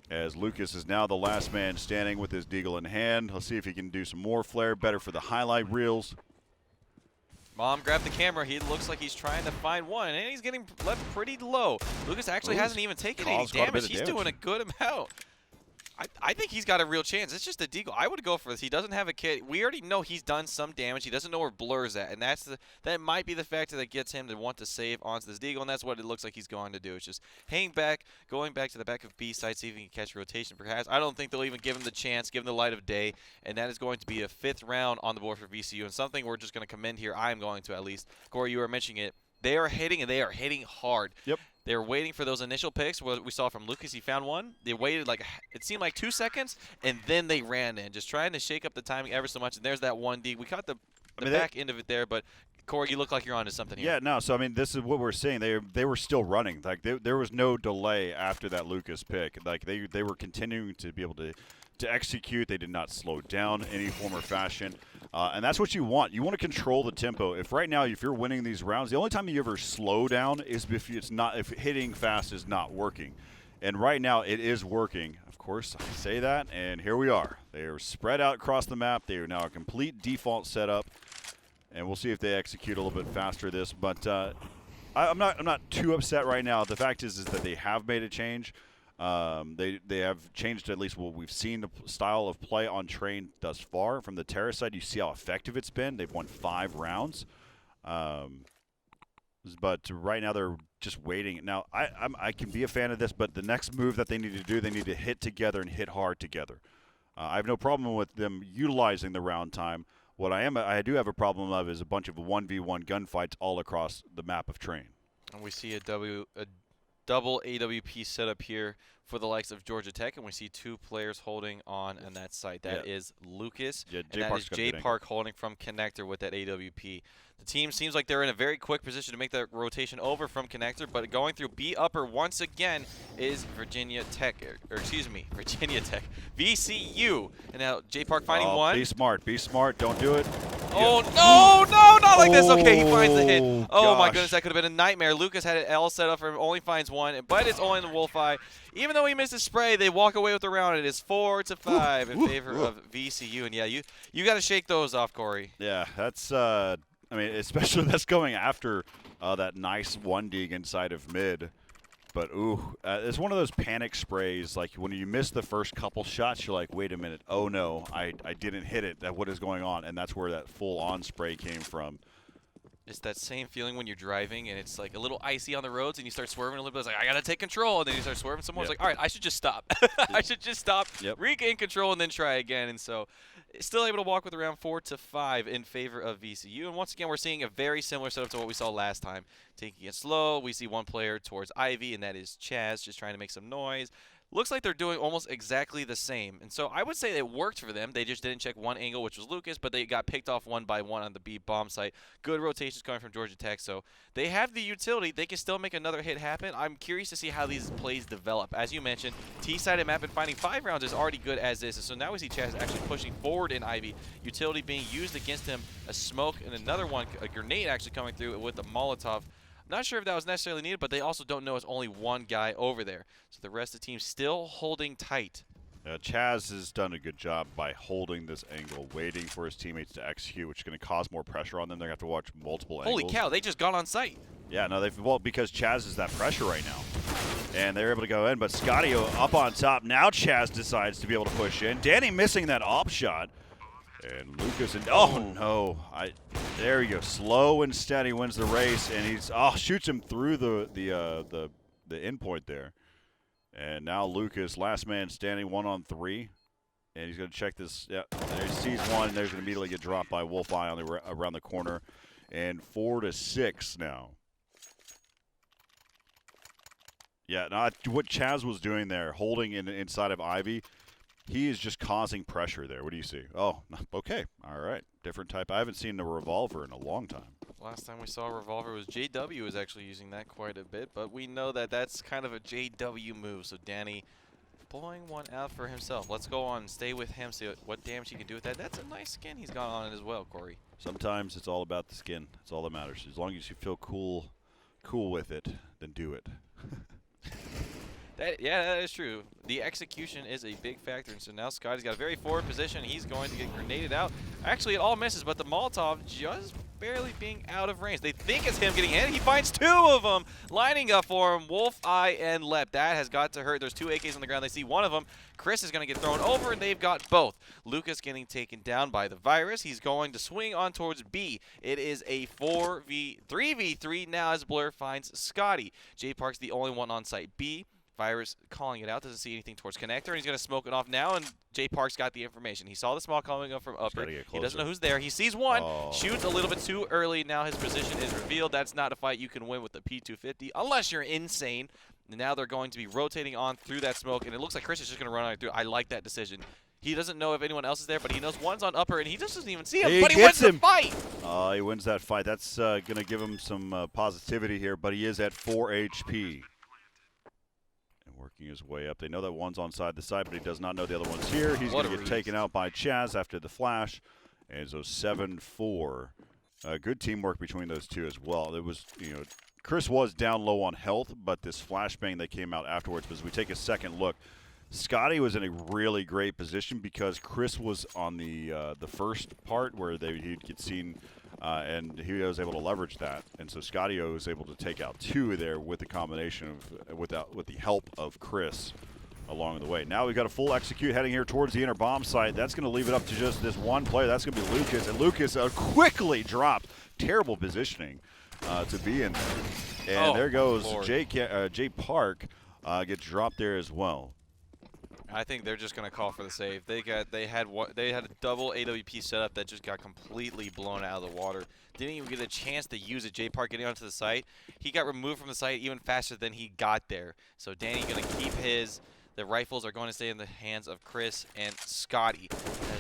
As Lucas is now the last man standing with his Deagle in hand. Let's see if he can do some more flair, better for the highlight reels. Mom grabbed the camera. He looks like he's trying to find one, and he's getting left pretty low. Lucas actually hasn't even taken any damage. He's doing a good amount. I think he's got a real chance. It's just a Deagle. I would go for this. He doesn't have a kit. We already know he's done some damage. He doesn't know where Blur's at, and that might be the factor that gets him to want to save onto this Deagle, and that's what it looks like he's going to do. It's just hang back, going back to the back of B side, see if he can catch a rotation perhaps. I don't think they'll even give him the chance, give him the light of day, and that is going to be a 5th round on the board for VCU, and something we're just going to commend here. I'm going to at least. Corey, you were mentioning it. They are hitting, and they are hitting hard. Yep. They were waiting for those initial picks. What we saw from Lucas, he found one. They waited it seemed like 2 seconds, and then they ran in, just trying to shake up the timing ever so much. And there's that 1D. We caught the back end of it there, but Corey, you look like you're onto something here. Yeah, no. So I mean, this is what we're seeing. They were still running. Like there was no delay after that Lucas pick. Like they were continuing to be able to execute. They did not slow down in any form or fashion. And that's what you want. You want to control the tempo. If right now, if you're winning these rounds, the only time you ever slow down is if hitting fast is not working. And right now, it is working. Of course, I say that, and here we are. They are spread out across the map. They are now a complete default setup, and we'll see if they execute a little bit faster this. But I'm not too upset right now. The fact is that they have made a change. They have changed at least what we've seen the style of play on Train thus far. From the Terrace side, you see how effective it's been. They've won 5 rounds. But right now they're just waiting. Now, I can be a fan of this, but the next move that they need to do, they need to hit together and hit hard together. I have no problem with them utilizing the round time. What I do have a problem of is a bunch of 1v1 gunfights all across the map of Train. And we see a double AWP setup here for the likes of Georgia Tech, and we see 2 players holding on that site. That is Lucas, and that is J Park holding from Connector with that AWP. The team seems like they're in a very quick position to make that rotation over from Connector, but going through B upper once again is Virginia Tech, Virginia Tech, VCU. And now J Park finding one. Be smart, don't do it. Oh, no, not like this. Okay, he finds the hit. Oh, my goodness, that could have been a nightmare. Lucas had it L set up for him, only finds one, but it's only in the Wolf Eye. Even though he missed his spray, they walk away with the round. It is 4-5 in favor of VCU. And, yeah, you got to shake those off, Corey. Yeah, that's I mean, especially that's going after that nice 1D inside of mid. But, it's one of those panic sprays. Like, when you miss the first couple shots, you're like, wait a minute. Oh, no, I didn't hit it. What is going on? And that's where that full-on spray came from. It's that same feeling when you're driving and it's like a little icy on the roads and you start swerving a little bit. It's like, I got to take control. And then you start swerving some more. It's like, all right, I should just stop. I should just stop, regain control, and then try again. And so still able to walk with around 4-5 in favor of VCU. And once again, we're seeing a very similar setup to what we saw last time. Taking it slow, we see one player towards Ivy, and that is Chaz, just trying to make some noise. Looks like they're doing almost exactly the same. And so I would say it worked for them. They just didn't check one angle, which was Lucas, but they got picked off one by one on the B bomb site. Good rotations coming from Georgia Tech. So they have the utility. They can still make another hit happen. I'm curious to see how these plays develop. As you mentioned, T-sided map and finding 5 rounds is already good as is. And so now we see Chaz actually pushing forward in Ivy. Utility being used against him. A smoke and another one, a grenade actually coming through with a Molotov. Not sure if that was necessarily needed, but they also don't know it's only one guy over there. So the rest of the team still holding tight. Chaz has done a good job by holding this angle, waiting for his teammates to execute, which is going to cause more pressure on them. They're going to have to watch multiple angles. Holy cow, they just got on site. Yeah, no, because Chaz is that pressure right now. And they're able to go in, but Scotty up on top. Now Chaz decides to be able to push in. Danny missing that op shot. And Lucas, there you go. Slow and steady wins the race, and he's shoots him through the endpoint there. And now Lucas, last man standing, 1-on-3, and he's going to check this. Yeah, there he sees one. There's going to immediately get dropped by Wolf Eye around the corner, and 4-6 now. Yeah, what Chaz was doing there, holding inside of Ivy. He is just causing pressure there. What do you see? Oh, okay. All right. Different type. I haven't seen a revolver in a long time. Last time we saw a revolver was JW was actually using that quite a bit, but we know that that's kind of a JW move. So Danny pulling one out for himself. Let's go on and stay with him, see what damage he can do with that. That's a nice skin he's got on it as well, Corey. Sometimes it's all about the skin. That's all that matters. As long as you feel cool with it, then do it. Yeah, that is true. The execution is a big factor, and so now Scotty's got a very forward position. He's going to get grenaded out. Actually, it all misses, but the Molotov just barely being out of range. They think it's him getting hit. He finds 2 of them lining up for him. Wolf, Eye, and Lep. That has got to hurt. There's 2 AKs on the ground. They see one of them. Chris is going to get thrown over, and they've got both. Lucas getting taken down by the virus. He's going to swing on towards B. It is a 3v3 now as Blur finds Scotty. J Park's the only one on site. B. Virus calling it out, doesn't see anything towards connector, and he's going to smoke it off now, and J Park's got the information. He saw the small coming up from upper. He doesn't know who's there. He sees one, shoots a little bit too early. Now his position is revealed. That's not a fight you can win with the P250, unless you're insane. And now they're going to be rotating on through that smoke, and it looks like Chris is just going to run on through. I like that decision. He doesn't know if anyone else is there, but he knows one's on upper, and he just doesn't even see him, but he wins the fight. He wins that fight. That's going to give him some positivity here, but he is at 4 HP. Working his way up. They know that one's on the side, but he does not know the other one's here. He's going to get taken out by Chaz after the flash. And so 7-4. Good teamwork between those two as well. It was, Chris was down low on health, but this flashbang that came out afterwards, but as we take a second look, Scotty was in a really great position because Chris was on the first part where he'd get seen, and he was able to leverage that. And so Scotty was able to take out 2 there with the combination of with the help of Chris along the way. Now we've got a full execute heading here towards the inner bomb site. That's going to leave it up to just this one player. That's going to be Lucas, and Lucas quickly dropped. Terrible positioning to be in there. And there goes J Park gets dropped there as well. I think they're just going to call for the save. They had a double AWP setup that just got completely blown out of the water. Didn't even get a chance to use it. J Park getting onto the site. He got removed from the site even faster than he got there. So Danny going to keep his. The rifles are going to stay in the hands of Chris and Scotty.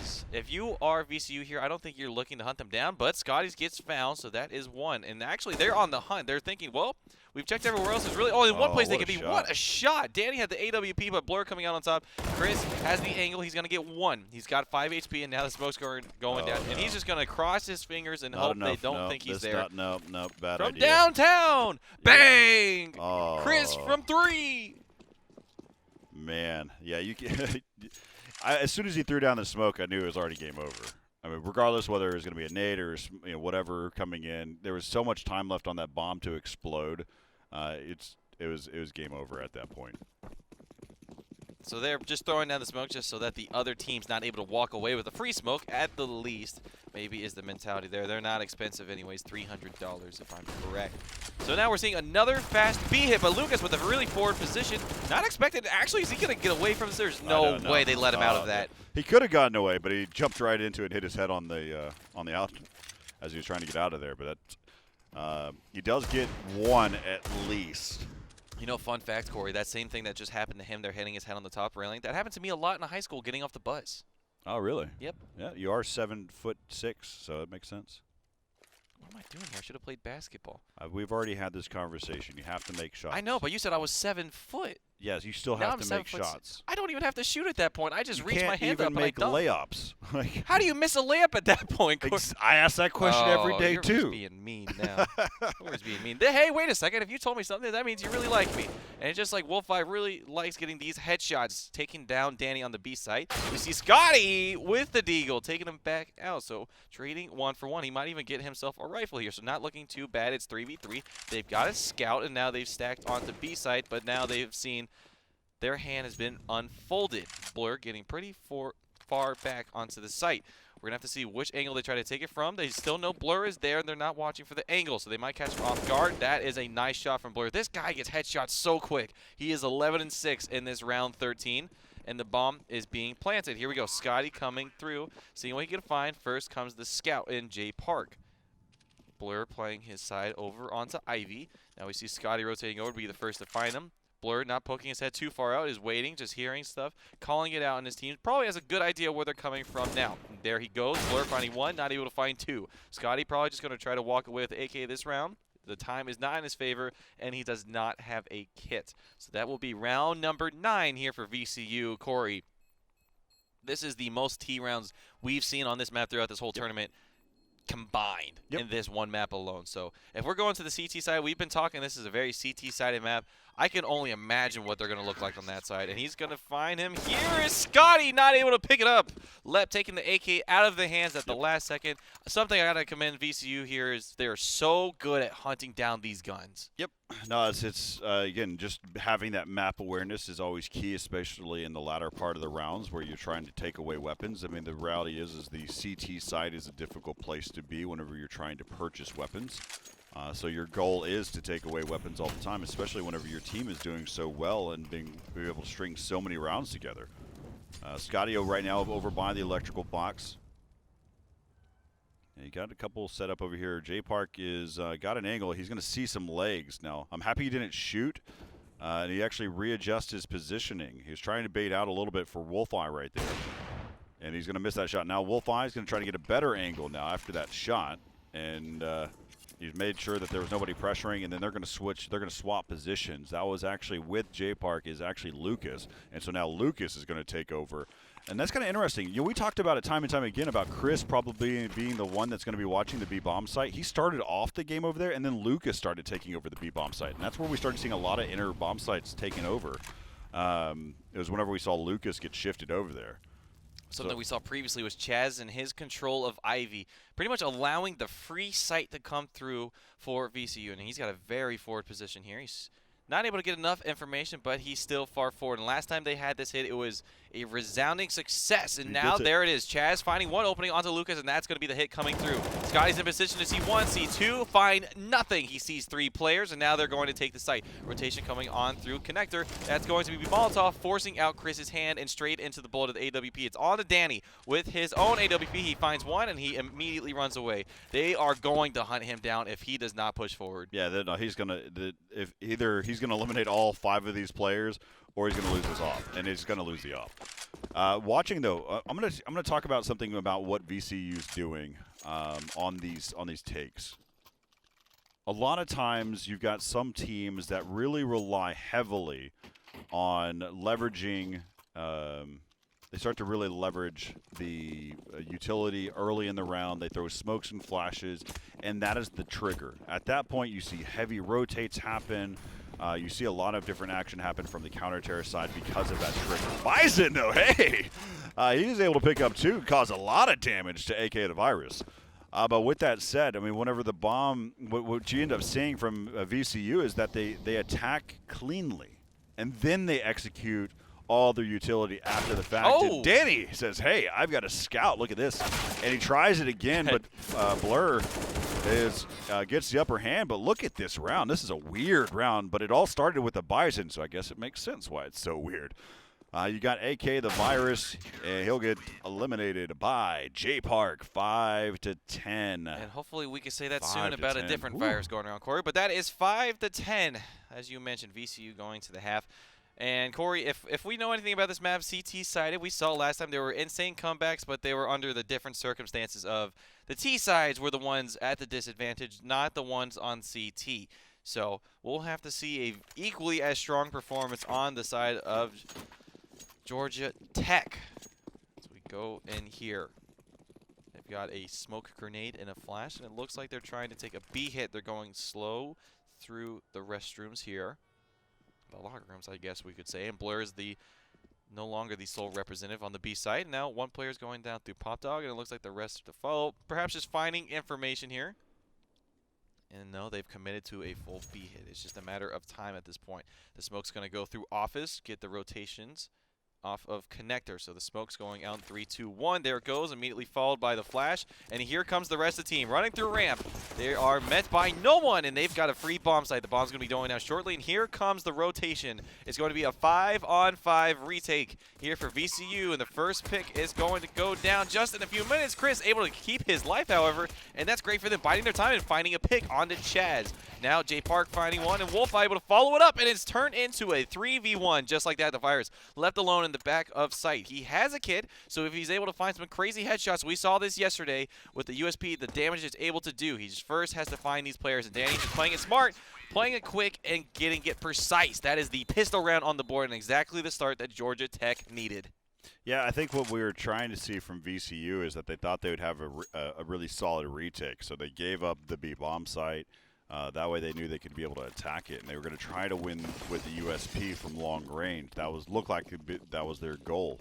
As if you are VCU here, I don't think you're looking to hunt them down, but Scotty's gets found, so that is 1. And actually, they're on the hunt. They're thinking, well, we've checked everywhere else. There's really only one place they could be. What a shot. Danny had the AWP, but Blur coming out on top. Chris has the angle. He's going to get 1. He's got 5 HP, and now the smoke's going down. And he's just going to cross his fingers and hope they don't think he's there. No, bad from idea. Downtown. Bang! Chris from 3. Man, yeah, you can. As soon as he threw down the smoke, I knew it was already game over. I mean, regardless whether it was going to be a nade or whatever coming in, there was so much time left on that bomb to explode. It was game over at that point. So they're just throwing down the smoke just so that the other team's not able to walk away with a free smoke at the least. Maybe is the mentality there. They're not expensive anyways, $300 if I'm correct. So now we're seeing another fast B hit, but Lucas with a really forward position. Not expected. Actually, is he going to get away from this? There's no way they let him out of that. He could have gotten away, but he jumped right into it and hit his head on the out as he was trying to get out of there. But he does get 1 at least. Fun fact, Corey, that same thing that just happened to him, they're hitting his head on the top railing, that happened to me a lot in high school getting off the bus. Oh, really? Yep. Yeah, you are 7'6", so it makes sense. What am I doing here? I should have played basketball. We've already had this conversation. You have to make shots. I know, but you said I was 7 foot. Yes, you still have to make shots. I don't even have to shoot at that point. I just reach my hand up and I dunk. You can't even make layups. How do you miss a layup at that point, Corey? I ask that question every day, too. You're being mean now. You're being mean. Hey, wait a second. If you told me something, that means you really like me. And it's just like Wolf Eye really likes getting these headshots, taking down Danny on the B site. We see Scotty with the deagle, taking him back out. So trading 1 for 1. He might even get himself a rifle here. So not looking too bad. It's 3v3. They've got a scout, and now they've stacked onto B site, but now they've seen their hand has been unfolded. Blur getting pretty far back onto the site. We're going to have to see which angle they try to take it from. They still know Blur is there, and they're not watching for the angle, so they might catch him off guard. That is a nice shot from Blur. This guy gets headshots so quick. He is 11-6 in this round 13, and the bomb is being planted. Here we go. Scotty coming through, seeing what he can find. First comes the scout in J Park. Blur playing his side over onto Ivy. Now we see Scotty rotating over to be the first to find him. Blur not poking his head too far out, is waiting, just hearing stuff, calling it out, and his team probably has a good idea where they're coming from now. And there he goes, Blur finding one, not able to find two. Scotty probably just going to try to walk away with AK this round. The time is not in his favor, and he does not have a kit. So that will be round number 9 here for VCU. Corey, this is the most T rounds we've seen on this map throughout this whole tournament combined in this one map alone. So if we're going to the CT side, we've been talking this is a very CT-sided map. I can only imagine what they're going to look like on that side. And he's going to find him. Here is Scotty, not able to pick it up. Lep taking the AK out of the hands at the last second. Something I got to commend VCU here is they're so good at hunting down these guns. Yep. No, it's again, just having that map awareness is always key, especially in the latter part of the rounds where you're trying to take away weapons. I mean, the reality is the CT side is a difficult place to be whenever you're trying to purchase weapons. So your goal is to take away weapons all the time, especially whenever your team is doing so well and being able to string so many rounds together. Scotty right now over by the electrical box. He got a couple set up over here. J Park is got an angle. He's going to see some legs now. I'm happy he didn't shoot, and he actually readjusts his positioning. He was trying to bait out a little bit for Wolfeye right there, and he's going to miss that shot. Now Wolfeye is going to try to get a better angle now after that shot, and he's made sure that there was nobody pressuring, and then they're going to switch. They're going to swap positions. That was actually with J Park is actually Lucas, and so now Lucas is going to take over. And that's kind of interesting. You know, we talked about it time and time again about Chris probably being the one that's going to be watching the B-bomb site. He started off the game over there, and then Lucas started taking over the B-bomb site. And that's where we started seeing a lot of inner bomb sites taken over. It was whenever we saw Lucas get shifted over there. Something we saw previously was Chaz and his control of Ivy, pretty much allowing the free site to come through for VCU. And he's got a very forward position here. He's not able to get enough information, but he's still far forward. And last time they had this hit, it was a resounding success. And now there it is. Chaz finding one opening onto Lucas, and that's going to be the hit coming through. Scotty's in position to see one, see two, find nothing. He sees 3 players, and now they're going to take the site. Rotation coming on through Connector. That's going to be Molotov, forcing out Chris's hand and straight into the bullet of the AWP. It's on to Danny with his own AWP. He finds one, and he immediately runs away. They are going to hunt him down if he does not push forward. Yeah, no, he's going to if either he's going to eliminate all 5 of these players, or he's going to lose this off, and he's going to lose the off. Watching though, I'm going to talk about something about what VCU's doing on these takes. A lot of times, you've got some teams that really rely heavily on leveraging. They start to really leverage the utility early in the round. They throw smokes and flashes, and that is the trigger. At that point, you see heavy rotates happen. You see a lot of different action happen from the counter-terror side because of that trigger. Bison, though, hey! He was able to pick up 2, cause a lot of damage to AK the Virus. But with that said, I mean, whenever the bomb, what you end up seeing from VCU is that they attack cleanly, and then they execute all their utility after the fact. Oh! And Danny says, hey, I've got a scout, look at this. And he tries it again, but Blur gets the upper hand. But look at this round. This is a weird round, but it all started with the Bison, so I guess it makes sense why it's so weird. You got AK the Virus, and he'll get eliminated by J Park, 5-10. And hopefully we can say that soon about a different virus going around, Corey. But that is 5-10, as you mentioned, VCU going to the half. And Corey, if we know anything about this map, CT-sided, we saw last time there were insane comebacks, but they were under the different circumstances of the T-sides were the ones at the disadvantage, not the ones on CT. So we'll have to see a equally as strong performance on the side of Georgia Tech as we go in here. They've got a smoke grenade and a flash, and it looks like they're trying to take a B hit. They're going slow through the restrooms here. The locker rooms, I guess we could say. And Blur is no longer the sole representative on the B side. Now one player is going down through Pop Dog, and it looks like the rest are to follow. Perhaps just finding information here. And no, they've committed to a full B hit. It's just a matter of time at this point. The smoke's going to go through Office, get the rotations off of Connector. So the smoke's going out in 3, 2, 1. There it goes, immediately followed by the flash. And here comes the rest of the team running through ramp. They are met by no one, and they've got a free bomb site. The bomb's going to be going down shortly, and here comes the rotation. It's going to be a 5-on-5 retake here for VCU, and the first pick is going to go down just in a few minutes. Chris able to keep his life, however, and that's great for them, biding their time and finding a pick onto Chaz. Now Jay Park finding one, and Wolf able to follow it up, and it's turned into a 3v1 just like that. The Virus left alone in the back of sight. He has a kit, so if he's able to find some crazy headshots, we saw this yesterday with the USP, the damage it's able to do. He just first has to find these players, and Danny's just playing it smart, playing it quick, and getting it precise. That is the pistol round on the board, and exactly the start that Georgia Tech needed. Yeah, I think what we were trying to see from VCU is that they thought they would have a really solid retake, so they gave up the B-bomb site. That way they knew they could be able to attack it, and they were going to try to win with the USP from long range. Looked like that was their goal.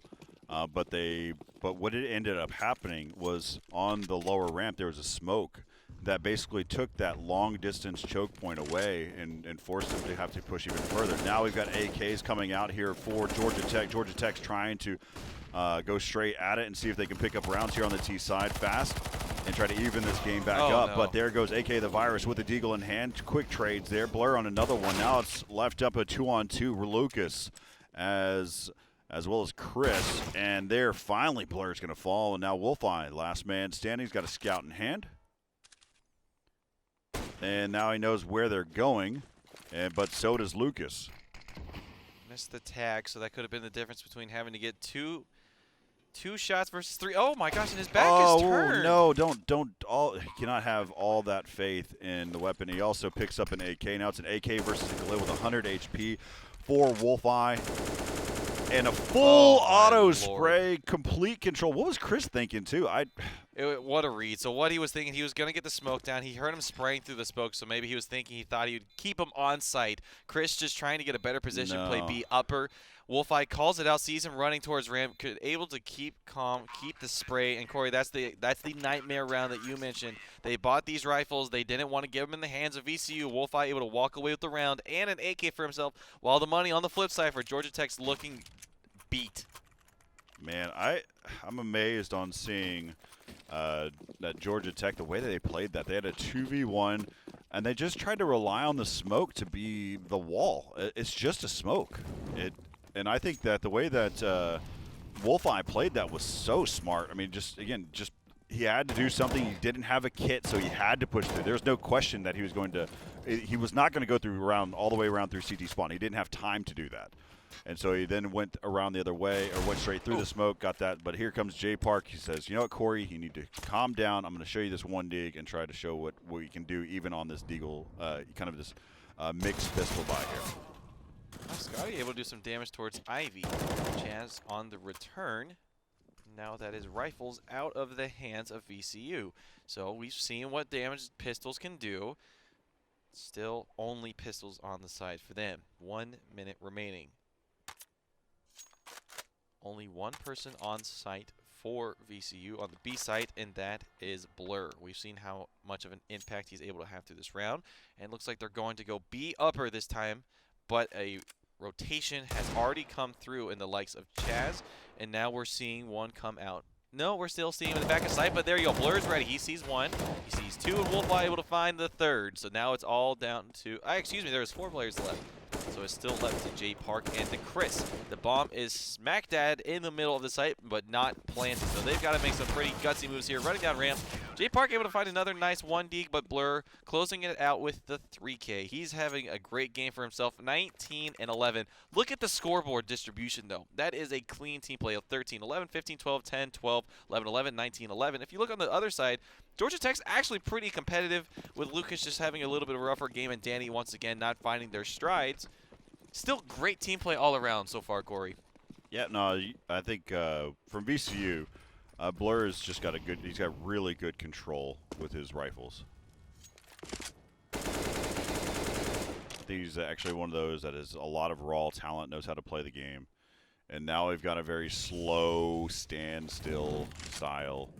But what it ended up happening was on the lower ramp there was a smoke that basically took that long distance choke point away and forced them to have to push even further. Now we've got AKs coming out here for Georgia Tech. Georgia Tech's trying to go straight at it and see if they can pick up rounds here on the T side fast and try to even this game back up. No. But there goes AK the Virus with the Deagle in hand. Quick trades there. Blur on another one. Now it's left up a 2-on-2. Lucas as well as Chris. And there finally Blur's going to fall. And now Wolfeye, last man standing. He's got a scout in hand. And now he knows where they're going. But so does Lucas. Missed the tag, so that could have been the difference between having to get two shots versus 3. Oh my gosh, and his back is turned. Oh no, he cannot have all that faith in the weapon. He also picks up an AK. Now it's an AK versus a Galil with 100 HP for Wolfeye. And a full auto spray, complete control. What was Chris thinking too? What a read. So what he was thinking, he was going to get the smoke down. He heard him spraying through the smoke, so maybe he was thinking he thought he would keep him on site. Chris just trying to get a better position, play B upper. Wolfeye calls it out, sees him running towards ramp, able to keep calm, keep the spray. And Corey, that's the nightmare round that you mentioned. They bought these rifles. They didn't want to give them in the hands of VCU. Wolfeye able to walk away with the round and an AK for himself, while the money on the flip side for Georgia Tech's looking beat. Man, I'm amazed on seeing that Georgia Tech, the way that they played that. They had a 2v1, and they just tried to rely on the smoke to be the wall. It's just a smoke. And I think that the way that Wolfeye played that was so smart. I mean, he had to do something. He didn't have a kit, so he had to push through. There's no question that he was not going to go through all the way around through CT spawn. He didn't have time to do that. And so he then went around the other way, or went straight through the smoke, got that. But here comes Jay Park. He says, you know what, Corey, you need to calm down. I'm going to show you this one dig and try to show what we can do even on this Deagle, kind of this mixed pistol by here. Scotty able to do some damage towards Ivy. Chaz on the return. Now that his rifle's out of the hands of VCU. So we've seen what damage pistols can do. Still only pistols on the side for them. 1 minute remaining. Only one person on site for VCU on the B site, and that is Blur. We've seen how much of an impact he's able to have through this round, and it looks like they're going to go B upper this time, but a rotation has already come through in the likes of Chaz, and now we're seeing one come out. No, we're still seeing him in the back of sight, but there you go. Blur's ready. He sees one. He sees two, and Wolfeye able to find the third. So now it's all down to... excuse me, there's 4 players left. So it's still left to Jay Park and to Chris. The bomb is smack dab in the middle of the site, but not planted. So they've got to make some pretty gutsy moves here. Running down ramp. Jay Park able to find another nice 1D, but Blur closing it out with the 3K. He's having a great game for himself. 19 and 11. Look at the scoreboard distribution, though. That is a clean team play of 13, 11, 15, 12, 10, 12, 11, 11, 19, 11. If you look on the other side, Georgia Tech's actually pretty competitive, with Lucas just having a little bit of a rougher game and Danny once again not finding their strides. Still great team play all around so far, Corey. Yeah, no, I think from VCU, Blur has just got he's got really good control with his rifles. I think he's actually one of those that has a lot of raw talent, knows how to play the game. And now we've got a very slow, standstill style.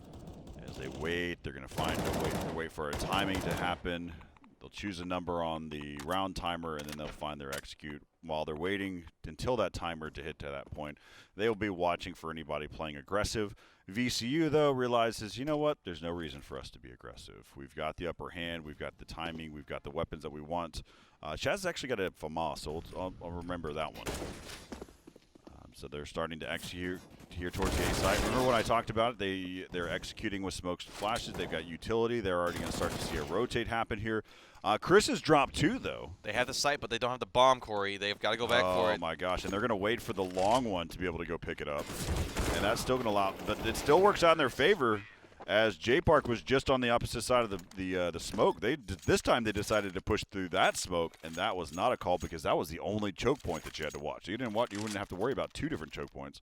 As they wait, they're going to wait for a timing to happen. They'll choose a number on the round timer, and then they'll find their execute. While they're waiting until that timer to hit to that point, they will be watching for anybody playing aggressive. VCU, though, realizes, you know what? There's no reason for us to be aggressive. We've got the upper hand. We've got the timing. We've got the weapons that we want. Chaz actually got a FAMAS, so I'll remember that one. So they're starting to execute here towards the A site. Remember when I talked about it? They're executing with smokes and flashes. They've got utility. They're already going to start to see a rotate happen here. Chris has dropped 2, though. They have the site, but they don't have the bomb, Corey. They've got to go back for it. Oh, my gosh. And they're going to wait for the long one to be able to go pick it up. And that's still going to allow – but it still works out in their favor, as J Park was just on the opposite side of the smoke. This time they decided to push through that smoke, and that was not a call because that was the only choke point that you had to watch. You wouldn't have to worry about 2 different choke points.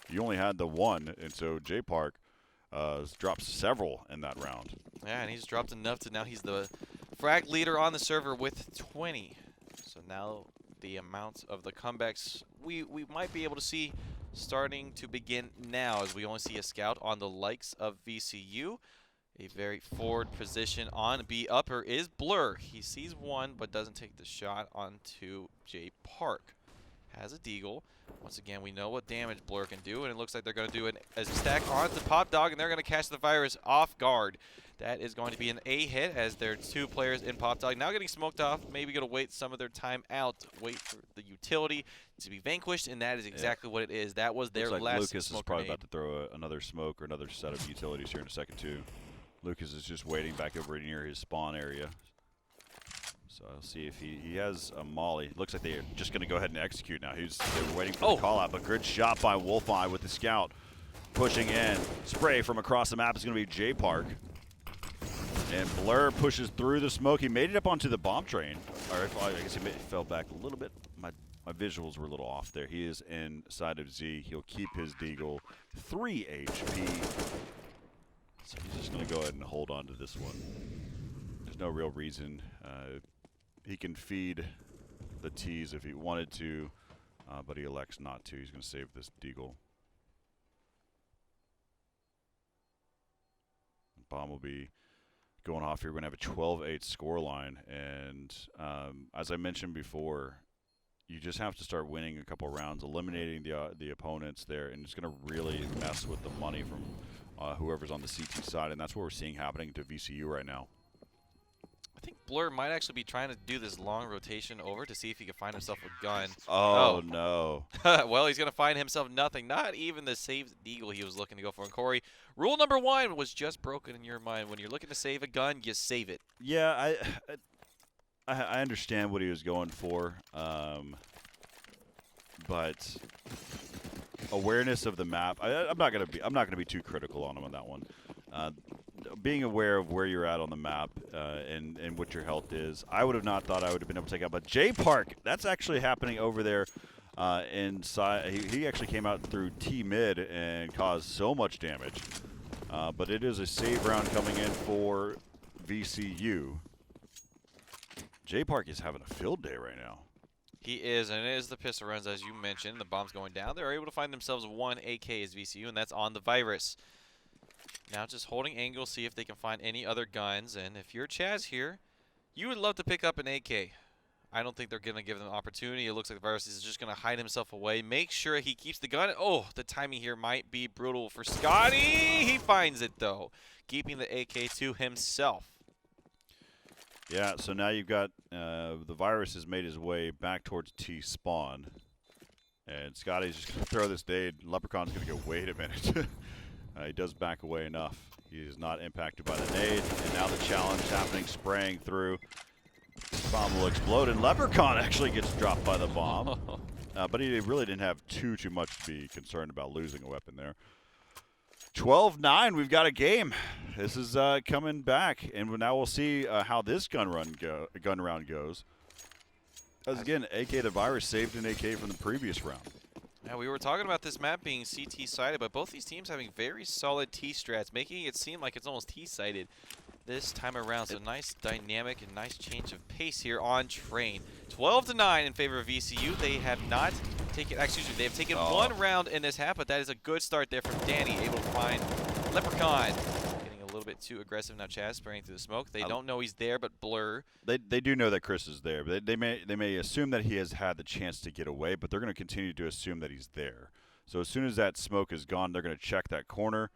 You only had the one, and so J Park dropped several in that round. Yeah, and he's dropped enough to now he's the frag leader on the server with 20. So now the amount of the comebacks we might be able to see starting to begin now, as we only see a scout on the likes of VCU. A very forward position on B upper is Blur. He sees one but doesn't take the shot onto J Park. Has a deagle. Once again, we know what damage Blur can do, and it looks like they're going to do a stack onto Pop Dog, and they're going to catch the virus off guard. That is going to be an A hit, as there are 2 players in Pop Dog now getting smoked off. Maybe going to wait some of their time out, wait for the utility to be vanquished, and that is exactly what it is. That was their looks like last Lucas smoke is probably grenade. about to throw another smoke or another set of utilities here in a second, too. Lucas is just waiting back over near his spawn area. So I'll see if he has a molly. Looks like they're just going to go ahead and execute now. They were waiting for the call out, but good shot by Wolfeye with the scout. Pushing in. Spray from across the map is going to be J Park. And Blur pushes through the smoke. He made it up onto the bomb train. Or I guess he fell back a little bit. My visuals were a little off there. He is inside of Z. He'll keep his deagle. 3 HP. So he's just going to go ahead and hold on to this one. There's no real reason. He can feed the T's if he wanted to, but he elects not to. He's going to save this deagle. Bomb will be going off here. We're going to have a 12-8 scoreline, and as I mentioned before, you just have to start winning a couple rounds, eliminating the opponents there, and it's going to really mess with the money from whoever's on the CT side, and that's what we're seeing happening to VCU right now. I think Blur might actually be trying to do this long rotation over to see if he can find himself a gun. Oh, no. Well, he's going to find himself nothing. Not even the saved deagle he was looking to go for. And Corey, rule number 1 was just broken in your mind. When you're looking to save a gun, you save it. Yeah, I understand what he was going for, but awareness of the map. I'm not gonna be too critical on him on that one. Being aware of where you're at on the map and what your health is, I would have not thought I would have been able to take out. But J Park, that's actually happening over there inside. He actually came out through T mid and caused so much damage. But it is a save round coming in for VCU. J Park is having a field day right now. He is, and it is the pistol runs, as you mentioned. The bomb's going down. They're able to find themselves 1 AK as VCU, and that's on the virus. Now just holding angle, see if they can find any other guns. And if you're Chaz here, you would love to pick up an AK. I don't think they're going to give them an opportunity. It looks like the virus is just going to hide himself away. Make sure he keeps the gun. Oh, the timing here might be brutal for Scotty. He finds it, though, keeping the AK to himself. Yeah, so now you've got the virus has made his way back towards T spawn. And Scotty's just going to throw this nade. Leprechaun's going to go, wait a minute. He does back away enough. He is not impacted by the nade. And now the challenge happening, spraying through. Bomb will explode, and Leprechaun actually gets dropped by the bomb. But he really didn't have too much to be concerned about losing a weapon there. 12-9, we've got a game. This is coming back, and now we'll see how this gun round goes. As again, AK the virus saved an AK from the previous round. Yeah, we were talking about this map being CT-sided, but both these teams having very solid T-strats, making it seem like it's almost T-sided this time around. So nice dynamic and nice change of pace here on Train. 12-9 in favor of VCU. They have not taken, excuse me, they have taken 1 round in this half, but that is a good start there from Danny, able to find Leprechaun. Getting a little bit too aggressive now, Chaz, spraying through the smoke. They don't know he's there, but Blur. They do know that Chris is there. They may assume that he has had the chance to get away, but they're going to continue to assume that he's there. So as soon as that smoke is gone, they're going to check that corner.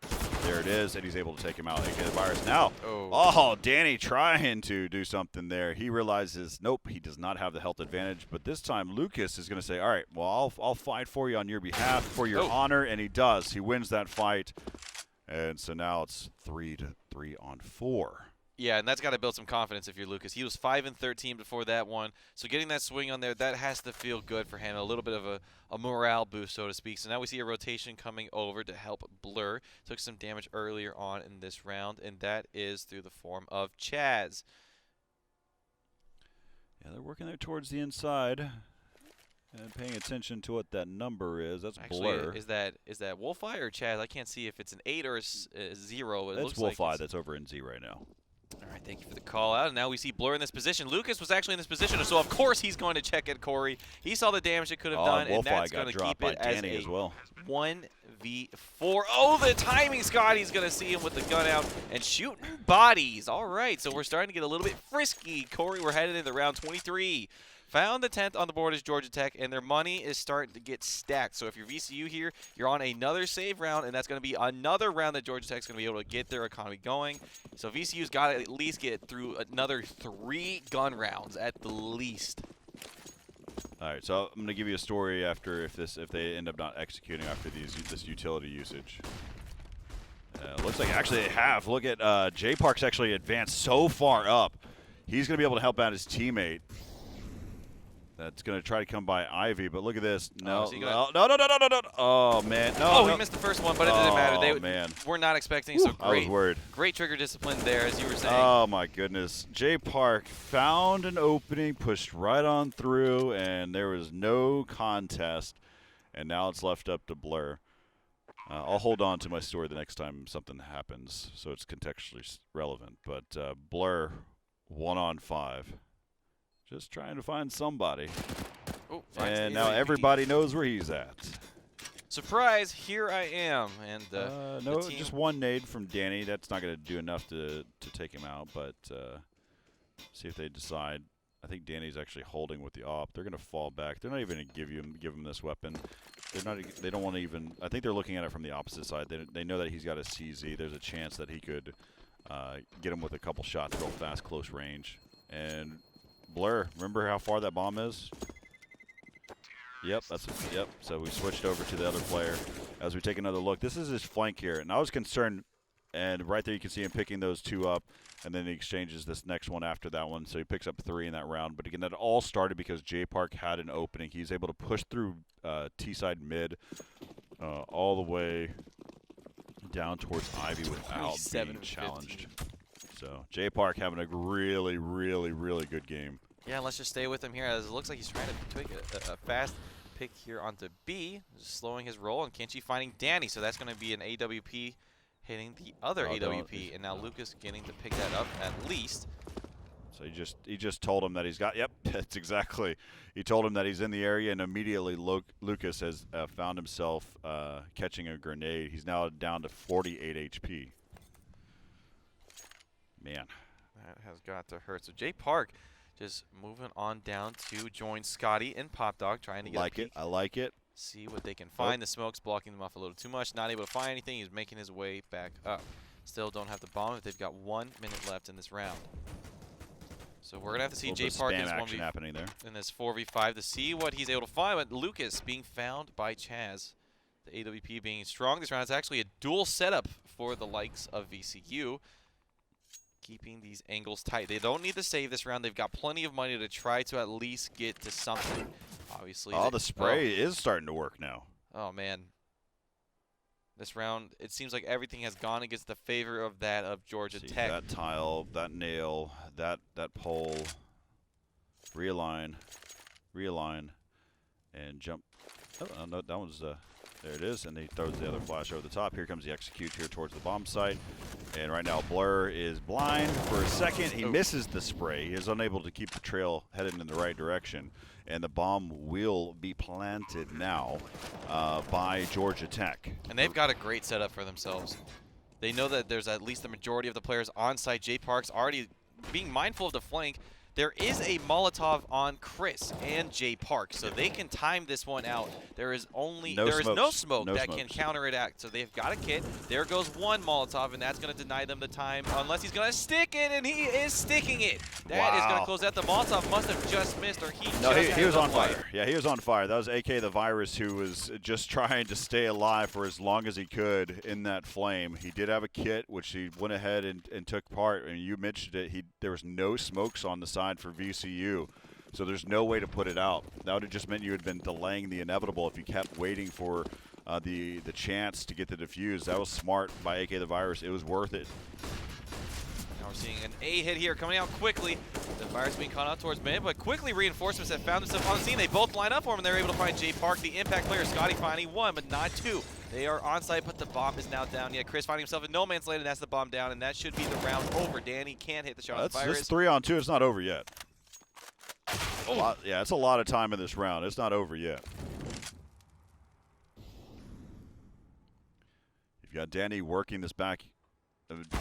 There it is, and he's able to take him out. AK the virus now. Oh, Danny trying to do something there. He realizes, nope, he does not have the health advantage. But this time, Lucas is going to say, all right, well, I'll fight for you on your behalf, for your honor, and he does. He wins that fight, and so now it's 3-3 on 4. Yeah, and that's got to build some confidence if you're Lucas. He was 5-13 before that one, so getting that swing on there, that has to feel good for him. A little bit of a morale boost, so to speak. So now we see a rotation coming over to help Blur. Took some damage earlier on in this round, and that is through the form of Chaz. Yeah, they're working there towards the inside and paying attention to what that number is. That's Actually, Blur. is that Wolfeye or Chaz? I can't see if it's an 8 or a 0. It That's looks Wolfeye. like That's over in Z right now. All right, thank you for the call out. And now we see Blur in this position. Lucas was actually in this position, so of course he's going to check at Corey. He saw the damage it could have done, and that's going to keep it as a 1v4. Oh, the timing, Scott. He's going to see him with the gun out and shooting bodies. All right, so we're starting to get a little bit frisky. Corey, we're headed into round 23. Found the 10th on the board is Georgia Tech, and their money is starting to get stacked. So if you're VCU here, you're on another save round, and that's going to be another round that Georgia Tech's going to be able to get their economy going. So VCU's got to at least get through another 3 gun rounds at the least. All right, so I'm going to give you a story after if they end up not executing after this utility usage. Looks like actually they have. Look at J Park's actually advanced so far up. He's going to be able to help out his teammate. That's going to try to come by Ivy, but look at this. No. Oh, man. No. He missed the first one, but it didn't matter. Man. We're not expecting, so great. I was worried. Great trigger discipline there, as you were saying. Oh, my goodness. J Park found an opening, pushed right on through, and there was no contest, and now it's left up to Blur. I'll hold on to my story the next time something happens, so it's contextually relevant. But Blur, 1-on-5. Just trying to find somebody. And now everybody knows where he's at. Surprise, here I am. And no, just one nade from Danny. That's not going to do enough to take him out, but see if they decide. I think Danny's actually holding with the op. They're going to fall back. They're not even going to give him this weapon. They don't want to even. I think they're looking at it from the opposite side. They know that he's got a CZ. There's a chance that he could get him with a couple shots real fast, close range. And Blur, remember how far that bomb is? Yep, yep. So we switched over to the other player as we take another look. This is his flank here, and I was concerned. And right there you can see him picking those 2 up, and then he exchanges this next one after that one. So he picks up 3 in that round. But again, that all started because J Park had an opening. He's able to push through T-side mid all the way down towards Ivy without being challenged. So J Park having a really, really, really good game. Yeah, let's just stay with him here, as it looks like he's trying to take a fast pick here onto B, just slowing his roll, and Kenchi finding Danny. So that's going to be an AWP hitting the other AWP, and now Lucas getting to pick that up at least. So he just told him that he's got. Yep, that's exactly. He told him that he's in the area, and immediately Lucas has found himself catching a grenade. He's now down to 48 HP. Man, that has got to hurt. So J Park just moving on down to join Scotty and Pop Dog, trying to get a peek. I like it. See what they can find. The smoke's blocking them off a little too much. Not able to find anything. He's making his way back up. Still don't have the bomb. They've got 1 minute left in this round. So we're going to have to see J Park happening there in this 4v5 to see what he's able to find. But Lucas being found by Chaz. The AWP being strong this round. It's actually a dual setup for the likes of VCU. Keeping these angles tight. They don't need to save this round. They've got plenty of money to try to at least get to something. Obviously. Oh, the spray is starting to work now. Oh, man. This round, it seems like everything has gone against the favor of that of Georgia Tech. That tile, that nail, that pole. Realign, and jump. Oh, no, that one's there it is, and he throws the other flash over the top. Here comes the execute here towards the bomb site. And right now Blur is blind for a second. He misses the spray. He is unable to keep the trail headed in the right direction. And the bomb will be planted now by Georgia Tech. And they've got a great setup for themselves. They know that there's at least the majority of the players on site. J Park's already being mindful of the flank. There is a Molotov on Chris and Jay Park, so they can time this one out. There is no smoke that can counter it out. So they've got a kit. There goes one Molotov, and that's going to deny them the time unless he's going to stick it, and he is sticking it. That is going to close out. The Molotov must have just missed, or he was on fire. Yeah, he was on fire. That was AK the Virus, who was just trying to stay alive for as long as he could in that flame. He did have a kit, which he went ahead and took part. And you mentioned it. There was no smokes on the side for VCU, so there's no way to put it out. That would have just meant you had been delaying the inevitable if you kept waiting for the chance to get the defuse. That was smart by AK the Virus. It was worth it. Now we're seeing an A hit here coming out quickly. The Virus being caught out towards mid, but quickly reinforcements have found themselves on the scene. They both line up for him, and they're able to find Jay Park, the impact player. Scotty finding one, but not two. They are on site, but the bomb is now down. Yet Chris finding himself in no man's land, and that's the bomb down, and that should be the round over. Danny can't hit the shot on the Virus. This 3-on-2 is not over yet. It's a lot of time in this round. It's not over yet. You've got Danny working this back.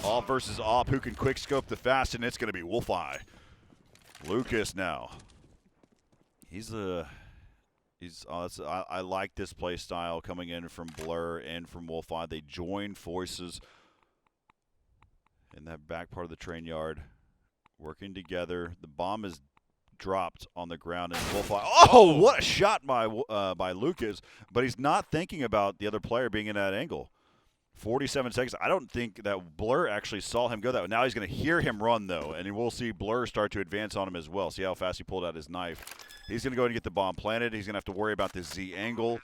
All versus op. Who can quick scope the fast? And it's going to be Wolfeye. Lucas now. I like this play style coming in from Blur and from Wolfeye. They join forces in that back part of the train yard, working together. The bomb is dropped on the ground, and Wolfeye. Oh, what a shot by Lucas! But he's not thinking about the other player being in that angle. 47 seconds. I don't think that Blur actually saw him go that way. Now he's going to hear him run, though, and we'll see Blur start to advance on him as well. See how fast he pulled out his knife. He's going to go ahead and get the bomb planted. He's going to have to worry about this Z angle.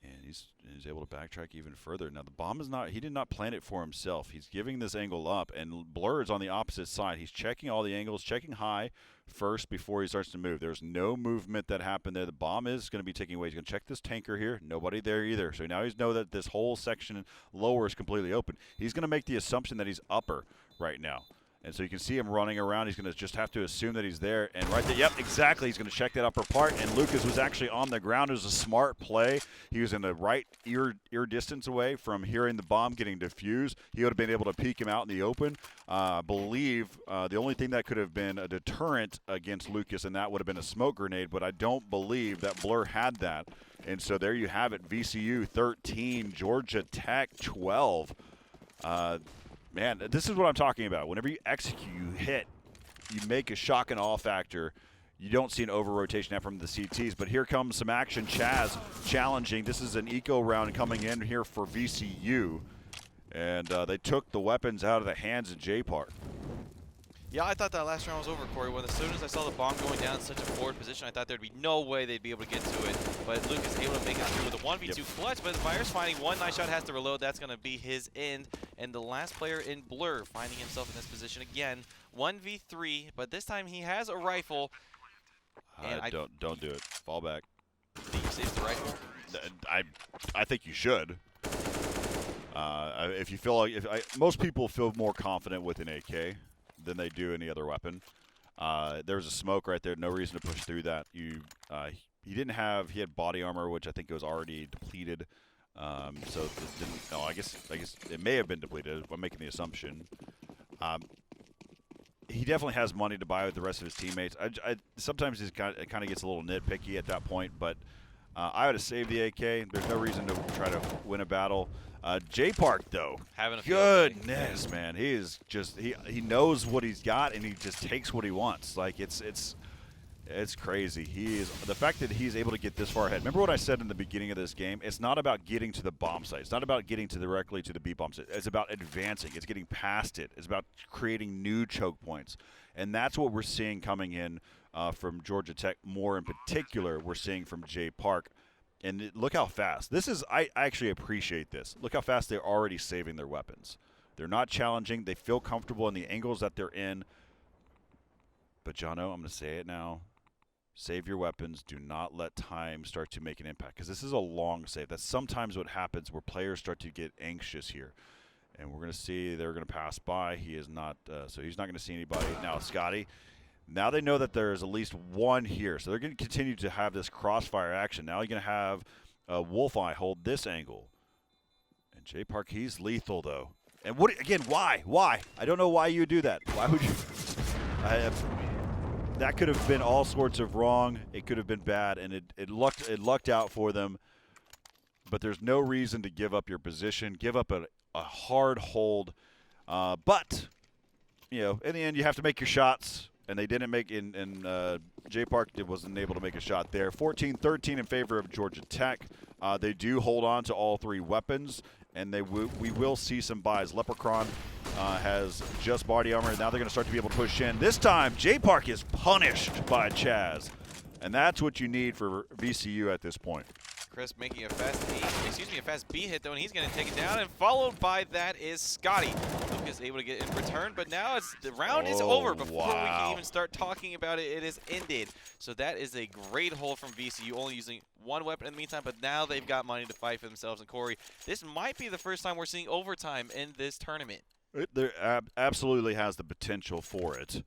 And he's able to backtrack even further. Now, the bomb is not – he did not plant it for himself. He's giving this angle up, and Blur is on the opposite side. He's checking all the angles, checking high first before he starts to move. There's no movement that happened there. The bomb is going to be taking away. He's going to check this tanker here. Nobody there either. So now he's know that this whole section lower is completely open. He's going to make the assumption that he's upper right now. And so you can see him running around. He's going to just have to assume that he's there. And right there, yep, exactly. He's going to check that upper part. And Lucas was actually on the ground. It was a smart play. He was in the right ear distance away from hearing the bomb getting defused. He would have been able to peek him out in the open. I believe the only thing that could have been a deterrent against Lucas, and that would have been a smoke grenade, but I don't believe that Blur had that. And so there you have it, VCU 13, Georgia Tech 12. Man, this is what I'm talking about. Whenever you execute, you hit, you make a shock and awe factor. You don't see an over-rotation from the CTs, but here comes some action. Chaz challenging. This is an eco round coming in here for VCU, and they took the weapons out of the hands of Jay Park. Yeah, I thought that last round was over, Corey. When as soon as I saw the bomb going down in such a forward position, I thought there'd be no way they'd be able to get to it. But Lucas able to make it through with a 1v2 clutch, but Virus finding one nice shot, has to reload. That's going to be his end. And the last player in Blur finding himself in this position again. 1v3, but this time he has a rifle. And don't do it. Fall back. Think he saves the rifle? I think you should. If you feel like most people feel more confident with an AK than they do any other weapon. There was a smoke right there. No reason to push through that. He had body armor, which I think it was already depleted. So it didn't. No, I guess it may have been depleted. I'm making the assumption. He definitely has money to buy with the rest of his teammates. Sometimes it kind of gets a little nitpicky at that point, but I would have saved the AK. There's no reason to try to win a battle. Jay Park, though, having a goodness, man, he is just he knows what he's got, and he just takes what he wants. Like it's crazy. The fact that he's able to get this far ahead. Remember what I said in the beginning of this game? It's not about getting to the bomb site. It's not about getting directly to the B bomb site. It's about advancing. It's getting past it. It's about creating new choke points, and that's what we're seeing coming in from Georgia Tech. More in particular, we're seeing from Jay Park. And look how fast. I actually appreciate this. Look how fast they're already saving their weapons. They're not challenging. They feel comfortable in the angles that they're in. But, Jono, I'm going to say it now. Save your weapons. Do not let time start to make an impact. Because this is a long save. That's sometimes what happens where players start to get anxious here. And we're going to see they're going to pass by. He is not, so he's not going to see anybody. Now, Scotty. Now they know that there's at least one here. So they're going to continue to have this crossfire action. Now you're going to have Wolfeye hold this angle. And Jay Park, he's lethal, though. And why? Why? I don't know why you would do that. Why would you? That could have been all sorts of wrong. It could have been bad, and it lucked out for them. But there's no reason to give up your position, give up a hard hold. But in the end, you have to make your shots, and they didn't make. Jay Park wasn't able to make a shot there. 14-13 in favor of Georgia Tech. They do hold on to all three weapons, and we will see some buys. Leprechaun has just body armor. Now they're going to start to be able to push in. This time, Jay Park is punished by Chaz, and that's what you need for VCU at this point. Chris making a fast B hit though, and he's going to take it down, and followed by that is Scotty. Lucas able to get in return, but now the round is over. Before we can even start talking about it, it is ended. So that is a great hold from VCU, only using one weapon in the meantime, but now they've got money to fight for themselves. And Corey, this might be the first time we're seeing overtime in this tournament. There absolutely has the potential for it,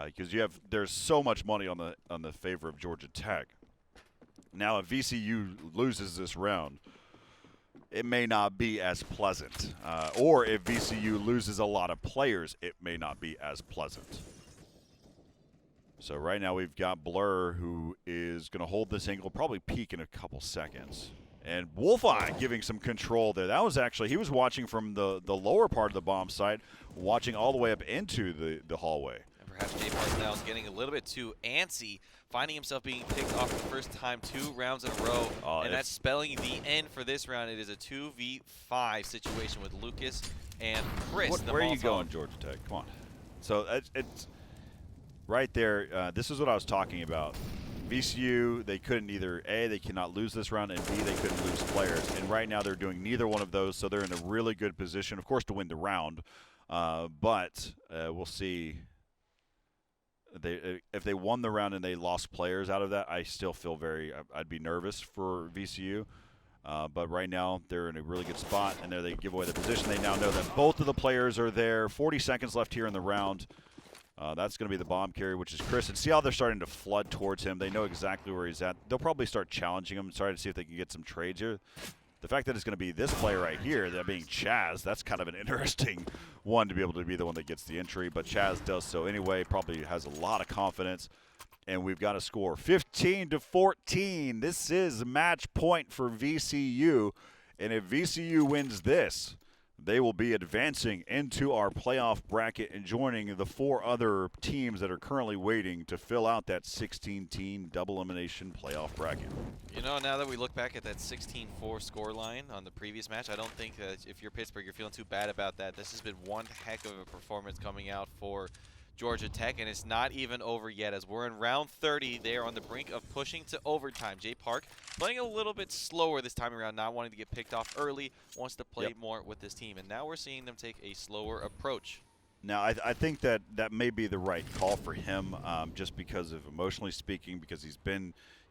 because there's so much money on the favor of Georgia Tech. Now, if VCU loses this round, it may not be as pleasant. Or if VCU loses a lot of players, it may not be as pleasant. So right now we've got Blur, who is going to hold this angle, probably peak in a couple seconds. And Wolfeye giving some control there. That was actually, he was watching from the lower part of the bomb site, watching all the way up into the hallway. And perhaps Jay Park now is getting a little bit too antsy, finding himself being picked off the first time 2 rounds in a row, and that's spelling the end for this round. It is a 2v5 situation with Lucas and Chris. Where are you going, Georgia Tech? Come on. So it's right there. This is what I was talking about. VCU, they couldn't either, A, they cannot lose this round, and B, they couldn't lose players. And right now they're doing neither one of those, so they're in a really good position, of course, to win the round. But we'll see. If they won the round and they lost players out of that, I still feel I'd be nervous for VCU. But right now they're in a really good spot, and there they give away the position. They now know that both of the players are there. 40 seconds left here in the round. That's going to be the bomb carrier, which is Chris. And see how they're starting to flood towards him. They know exactly where he's at. They'll probably start challenging him and try to see if they can get some trades here. The fact that it's going to be this player right here, that being Chaz, that's kind of an interesting one to be able to be the one that gets the entry. But Chaz does so anyway, probably has a lot of confidence. And we've got a score 15-14. This is match point for VCU. And if VCU wins this, they will be advancing into our playoff bracket and joining the 4 other teams that are currently waiting to fill out that 16-team double elimination playoff bracket. You know, now that we look back at that 16-4 scoreline on the previous match, I don't think that if you're Pittsburgh, you're feeling too bad about that. This has been one heck of a performance coming out for Georgia Tech, and it's not even over yet as we're in round 30. They are on the brink of pushing to overtime. Jay Park playing a little bit slower this time around, not wanting to get picked off early, wants to play more with this team, and now we're seeing them take a slower approach. Now, I think that may be the right call for him, just because of emotionally speaking, because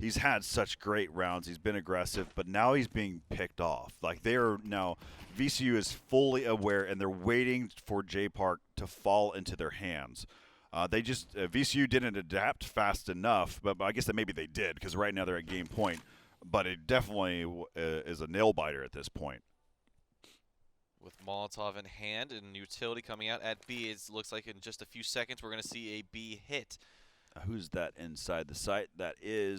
he's had such great rounds. He's been aggressive, but now he's being picked off. Like VCU is fully aware, and they're waiting for Jay Park to fall into their hands. VCU didn't adapt fast enough, but I guess that maybe they did, because right now they're at game point. But it definitely is a nail biter at this point. With Molotov in hand and utility coming out at B, it looks like in just a few seconds we're going to see a B hit. Who's that inside the site? That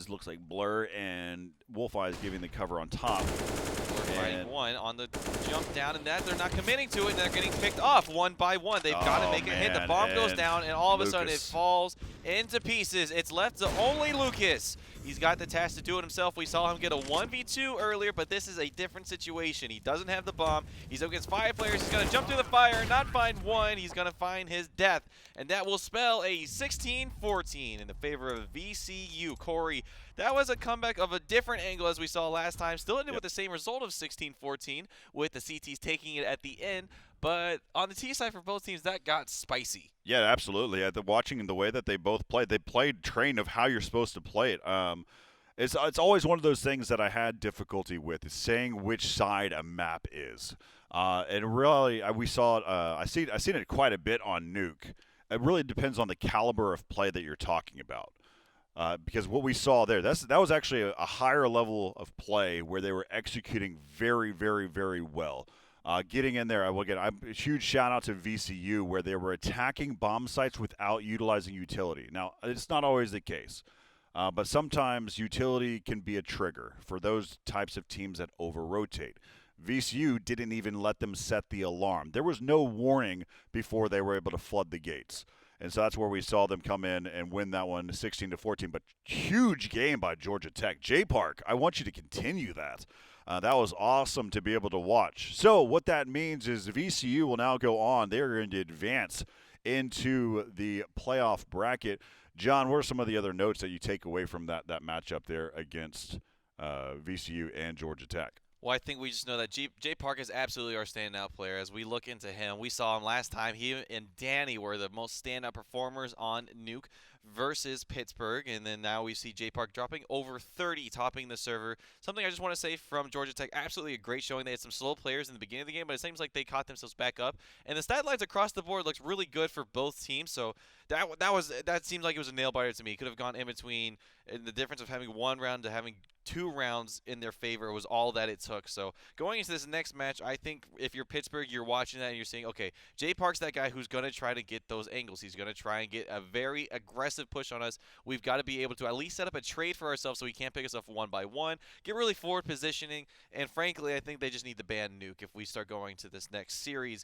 looks like Blur, and Wolfeye is giving the cover on top. Blur fighting one on the jump down, and that they're not committing to it, and they're getting picked off one by one. They've got to make a hit. The bomb goes down, and all of a sudden it falls into pieces. It's left to only Lucas. He's got the task to do it himself. We saw him get a 1v2 earlier, but this is a different situation. He doesn't have the bomb. He's up against 5 players. He's going to jump through the fire, not find one. He's going to find his death, and that will spell a 16-14 in the favor of VCU. Corey, that was a comeback of a different angle as we saw last time. Still ended with the same result of 16-14 with the CTs taking it at the end. But on the T side for both teams, that got spicy. Yeah, absolutely. Watching the way that they both played, they played trained of how you're supposed to play it. It's always one of those things that I had difficulty with, is saying which side a map is. And really, we saw it. I've seen it quite a bit on Nuke. It really depends on the caliber of play that you're talking about. Because what we saw there, that was actually a higher level of play where they were executing very, very, very well. getting in there. I will get a huge shout out to VCU where they were attacking bomb sites without utilizing utility. Now, it's not always the case, but sometimes utility can be a trigger for those types of teams that over-rotate. VCU didn't even let them set the alarm. There was no warning before they were able to flood the gates. And so that's where we saw them come in and win that one 16-14. But huge game by Georgia Tech. Jay Park, I want you to continue that. That was awesome to be able to watch. So what that means is VCU will now go on. They're going to advance into the playoff bracket. John, what are some of the other notes that you take away from that matchup there against VCU and Georgia Tech? Well, I think we just know that Jay Park is absolutely our standout player. As we look into him, we saw him last time. He and Danny were the most standout performers on Nuke versus Pittsburgh. And then now we see Jay Park dropping over 30, topping the server. Something I just want to say from Georgia Tech, absolutely a great showing. They had some slow players in the beginning of the game, but it seems like they caught themselves back up. And the stat lines across the board looks really good for both teams. So that seemed like it was a nail biter to me. Could have gone in between. And the difference of having one round to having 2 rounds in their favor was all that it took. So going into this next match, I think if you're Pittsburgh, you're watching that and you're saying, okay, Jay Park's that guy who's going to try to get those angles. He's going to try and get a very aggressive push on us. We've got to be able to at least set up a trade for ourselves so we can't pick us up one by one, get really forward positioning. And frankly, I think they just need to ban Nuke if we start going to this next series.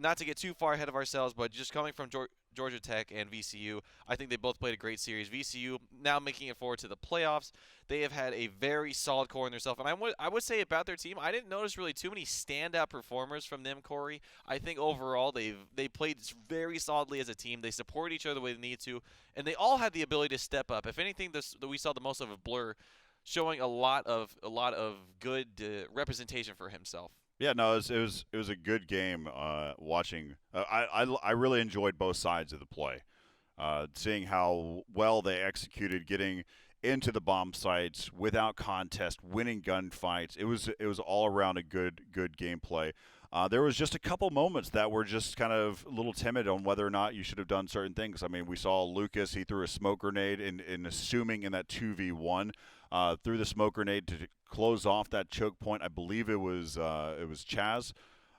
Not to get too far ahead of ourselves, but just coming from Georgia Tech and VCU, I think they both played a great series. VCU now making it forward to the playoffs. They have had a very solid core in themselves. And I would say about their team, I didn't notice really too many standout performers from them, Corey. I think overall they played very solidly as a team. They support each other the way they need to, and they all had the ability to step up. If anything, we saw the most of a Blur showing a lot of good representation for himself. Yeah, no, it was a good game. Watching, I really enjoyed both sides of the play. Seeing how well they executed, getting into the bomb sites without contest, winning gunfights. It was all around a good gameplay. There was just a couple moments that were just kind of a little timid on whether or not you should have done certain things. I mean, we saw Lucas, he threw a smoke grenade in assuming in that 2v1, threw the smoke grenade to close off that choke point. I believe it was Chaz.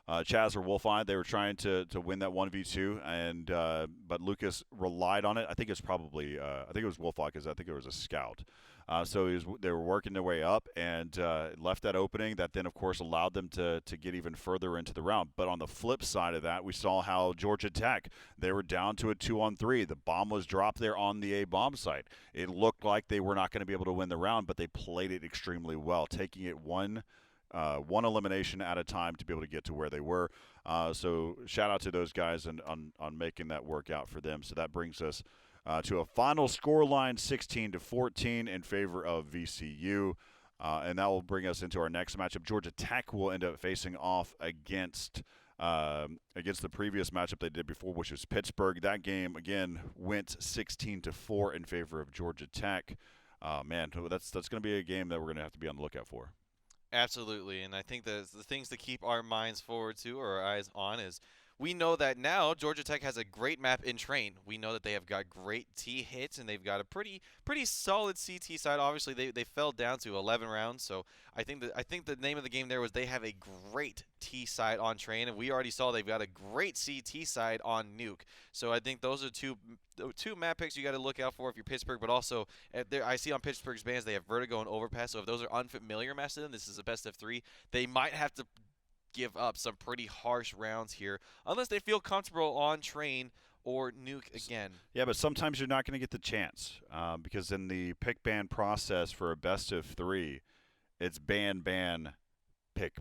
Chaz or Wolfeye, they were trying to win that 1v2, and but Lucas relied on it. I think it's probably I think it was Wolfeye because I think it was a scout. So they were working their way up and left that opening that then, of course, allowed them to get even further into the round. But on the flip side of that, we saw how Georgia Tech, they were down to a 2-on-3. The bomb was dropped there on the A bomb site. It looked like they were not going to be able to win the round, but they played it extremely well, taking it one elimination at a time to be able to get to where they were. So shout out to those guys on making that work out for them. So that brings us to a final scoreline 16-14 in favor of VCU. And that will bring us into our next matchup. Georgia Tech will end up facing off against the previous matchup they did before, which was Pittsburgh. That game, again, went 16-4 in favor of Georgia Tech. Man, that's going to be a game that we're going to have to be on the lookout for. Absolutely, and I think the things to keep our minds forward to or our eyes on is we know that now Georgia Tech has a great map in Train. We know that they have got great T hits and they've got a pretty solid CT side. Obviously, they fell down to 11 rounds, so I think the name of the game there was they have a great T side on Train, and we already saw they've got a great CT side on Nuke. So I think those are two map picks you got to look out for if you're Pittsburgh, but also I see on Pittsburgh's bans they have Vertigo and Overpass. So if those are unfamiliar maps to them, this is a best of 3. They might have to give up some pretty harsh rounds here unless they feel comfortable on Train or Nuke again. Yeah, but sometimes you're not going to get the chance because in the pick ban process for a best of 3, it's ban, pick.